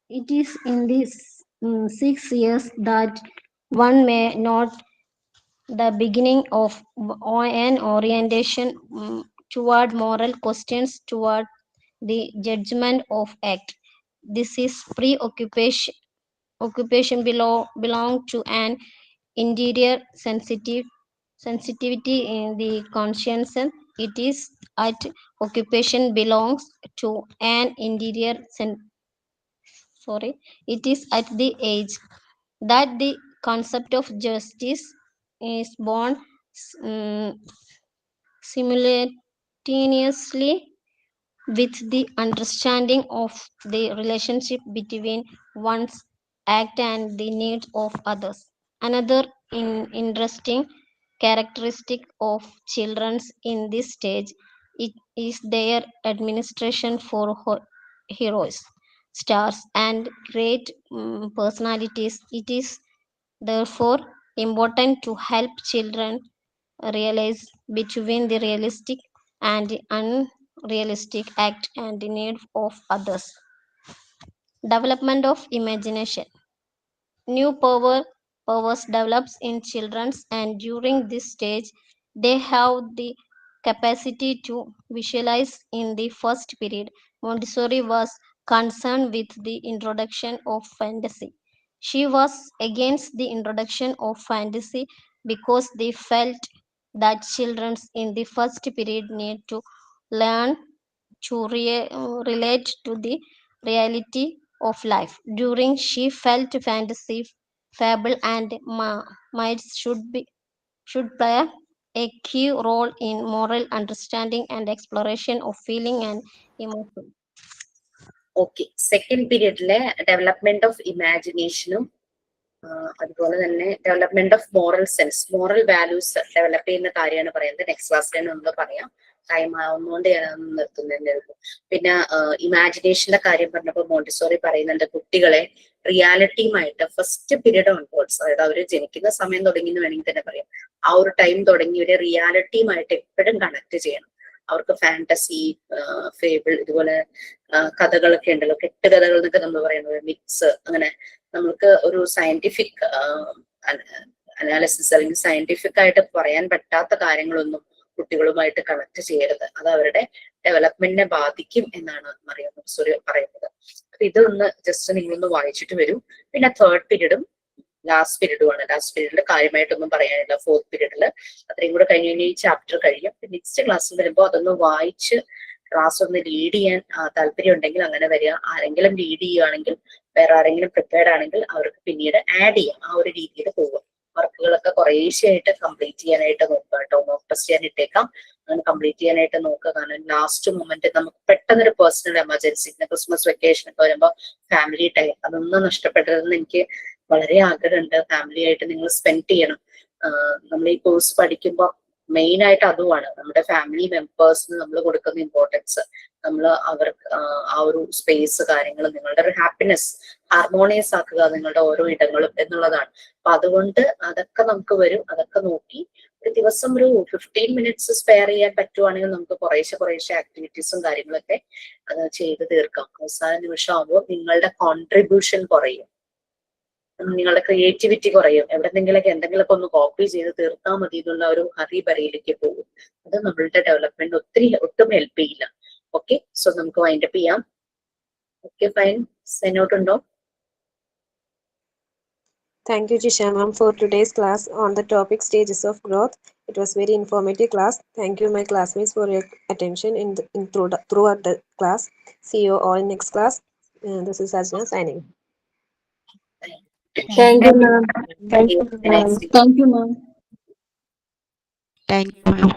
"It is in these 6 years that one may note the beginning of an orientation toward moral questions, toward the judgment of act. This is occupation belong to an interior sensitivity in the conscience. It is at occupation belongs to an interior it is at the age that the concept of justice is born simultaneously with the understanding of the relationship between one's act and the needs of others." Another interesting characteristic of children in this stage is their administration for heroes, stars, and great personalities. It is therefore important to help children realize between the realistic and the unrealistic act and the need of others. Development of imagination. New powers develops in children, and during this stage they have the capacity to visualize. In the first period, Montessori was concerned with the introduction of fantasy. She was against the introduction of fantasy because they felt that children in the first period need to learn to relate to the reality of life. During she felt fantasy, fable, and myths should play a key role in moral understanding and exploration of feeling and emotion. Okay, second പീരീഡിലെ development of ഇമാജിനേഷനും അതുപോലെ തന്നെ development of moral sense, moral values develop ചെയ്യുന്ന കാര്യമാണ് പറയുന്നത്. Next ക്ലാസ്സിൽ നമ്മൾ പറയാം. ടൈം ആവുന്നതുകൊണ്ട് ഞാൻ നിർത്തുന്നതിന്റെ. പിന്നെ ഇമാജിനേഷന്റെ കാര്യം പറഞ്ഞപ്പോൾ മോണ്ടിസോറി പറയുന്നുണ്ട് കുട്ടികളെ റിയാലിറ്റിയുമായിട്ട് ഫസ്റ്റ് പീരീഡ് ഓൺവേർഡ്സ്, അതായത് അവർ ജനിക്കുന്ന സമയം തുടങ്ങി എന്ന് വേണമെങ്കിൽ തന്നെ പറയാം, ആ ഒരു ടൈം തുടങ്ങി ഇവരെ റിയാലിറ്റിയുമായിട്ട് എപ്പോഴും കണക്ട് ചെയ്യണം. അവർക്ക് ഫാന്റസി, ഫേബിൾ, ഇതുപോലെ കഥകളൊക്കെ ഉണ്ടല്ലോ, കെട്ടുകഥകൾ എന്നൊക്കെ നമ്മൾ പറയുന്നത്, മിക്സ്, അങ്ങനെ നമുക്ക് ഒരു സയന്റിഫിക് അനാലിസിസ് അല്ലെങ്കിൽ സയന്റിഫിക് ആയിട്ട് പറയാൻ പറ്റാത്ത കാര്യങ്ങളൊന്നും കുട്ടികളുമായിട്ട് കണക്ട് ചെയ്യരുത്. അത് അവരുടെ ഡെവലപ്മെന്റിനെ ബാധിക്കും എന്നാണ് മറിയം മോണ്ടിസോറി പറയുന്നത്. അപ്പൊ ഇതൊന്ന് ജസ്റ്റ് നിങ്ങളൊന്ന് വായിച്ചിട്ട് വരും. പിന്നെ തേർഡ് പീരീഡും ലാസ്റ്റ് പീരീഡുമാണ്. ലാസ്റ്റ് പീരീഡിൽ കാര്യമായിട്ടൊന്നും പറയാനില്ല. ഫോർത്ത് പീരീഡിൽ അത്രയും കൂടെ കഴിഞ്ഞ് കഴിഞ്ഞാൽ ഈ ചാപ്റ്റർ കഴിയും. പിന്നെ നെക്സ്റ്റ് ക്ലാസ്സിൽ വരുമ്പോൾ അതൊന്ന് വായിച്ച് ക്ലാസ് ഒന്ന് ലീഡ് ചെയ്യാൻ താല്പര്യം ഉണ്ടെങ്കിൽ അങ്ങനെ വരിക. ആരെങ്കിലും ലീഡ് ചെയ്യുകയാണെങ്കിൽ, വേറെ ആരെങ്കിലും പ്രിപ്പയർഡ് ആണെങ്കിൽ അവർക്ക് പിന്നീട് ആഡ് ചെയ്യാം. ആ ഒരു രീതിയിൽ പോകും. വർക്കുകളൊക്കെ കുറേശ്ശെയായിട്ട് കംപ്ലീറ്റ് ചെയ്യാനായിട്ട് നോക്കുക കേട്ടോ. മോക്ക് ടെസ്റ്റ് ചെയ്യാൻ ഇട്ടേക്കാം, അങ്ങനെ കംപ്ലീറ്റ് ചെയ്യാനായിട്ട് നോക്കുക. കാരണം ലാസ്റ്റ് മൊമെന്റ് നമുക്ക് പെട്ടെന്നൊരു പേഴ്സണൽ എമർജൻസി, ക്രിസ്മസ് വെക്കേഷൻ ഒക്കെ വരുമ്പോൾ ഫാമിലി ടൈം അതൊന്നും നഷ്ടപ്പെട്ടതെന്ന് എനിക്ക് വളരെ ആഗ്രഹമുണ്ട്. ഫാമിലി ആയിട്ട് നിങ്ങൾ സ്പെൻഡ് ചെയ്യണം. നമ്മൾ ഈ കോഴ്സ് പഠിക്കുമ്പോൾ മെയിൻ ആയിട്ട് അതുമാണ്, നമ്മുടെ ഫാമിലി മെമ്പേഴ്സിന് നമ്മൾ കൊടുക്കുന്ന ഇമ്പോർട്ടൻസ്. നമ്മൾ അവർക്ക് ആ ഒരു സ്പേസ്, കാര്യങ്ങൾ, നിങ്ങളുടെ ഒരു ഹാപ്പിനെസ് ഹാർമോണിയസ് ആക്കുക നിങ്ങളുടെ ഓരോ ഇടങ്ങളും എന്നുള്ളതാണ്. അപ്പൊ അതുകൊണ്ട് അതൊക്കെ നമുക്ക് വരും. അതൊക്കെ നോക്കി ഒരു ദിവസം ഒരു 15 മിനിറ്റ്സ് സ്പെയർ ചെയ്യാൻ പറ്റുവാണെങ്കിൽ നമുക്ക് കുറേശ്ശെ ആക്ടിവിറ്റീസും കാര്യങ്ങളൊക്കെ ചെയ്ത് തീർക്കാം. അവസാന നിമിഷം ആകുമ്പോൾ നിങ്ങളുടെ കോൺട്രിബ്യൂഷൻ കുറയും, നിങ്ങളുടെ ക്രിയേറ്റിവിറ്റി കുറയും. എവിടെന്നെങ്കിലൊക്കെ എന്തെങ്കിലുമൊക്കെ ഒന്ന് കോപ്പി ചെയ്ത് തീർത്താൽ മതി എന്നുള്ള ഒരു ഹറിബറിയിലേക്ക് പോകും. അത് നമ്മളുടെ ഡെവലപ്മെന്റ് ഒട്ടും ഹെൽപ്പ് ചെയ്യില്ല. ഓക്കെ, സോ നമുക്ക് വൈൻഡപ്പ് ചെയ്യാം. Okay, fine. സൈൻ ഔട്ട് ഉണ്ടോ? Thank you, Jisha ma'am, for today's class on the topic stages of growth. It was very informative class. Thank you, my classmates, for your attention throughout the class. See you all in next class. This is Sajna signing. Thank you, ma'am. Thank you, ma'am. Thank you, ma'am. Thank you, ma'am.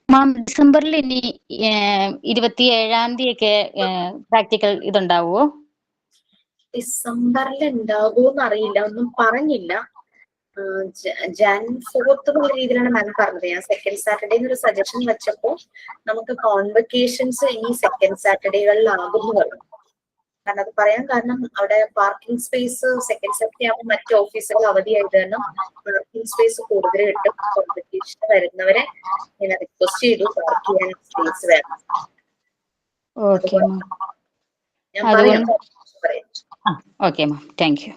മാം, ഡിസംബറിൽ ഇനി 27-ാം തീയതിയൊക്കെ practical ഇതുണ്ടാവുമോ? ഡിസംബറിൽ ഉണ്ടാകുമോന്ന് അറിയില്ല, ഒന്നും പറഞ്ഞില്ല. Jan 4th എന്നുള്ള രീതിയിലാണ് മാം പറഞ്ഞത്. ഞാൻ സെക്കൻഡ് സാറ്റർഡേ ഒരു സജഷൻ വെച്ചപ്പോ നമുക്ക് കോൺവെക്കേഷൻസ് ഈ സെക്കൻഡ് സാറ്റർഡേകളിലാകുന്നു പറഞ്ഞു. കാരണം അത് പറയാൻ കാരണം അവിടെ പാർക്കിംഗ് സ്പേസ് സെക്കൻഡ് സാറ്റർഡേ ആകുമ്പോൾ മറ്റു ഓഫീസുകൾ അവധിയായത് കാരണം പാർക്കിംഗ് സ്പേസ് കൂടുതൽ കിട്ടും. കോൺവെക്കേഷൻ വരുന്നവരെ ഞാൻ റിക്വസ്റ്റ് ചെയ്തു പാർക്ക് ചെയ്യാൻ സ്പേസ് വേണം. Okay ma'am. ഞാൻ പറയാം. Okay ma'am, thank you.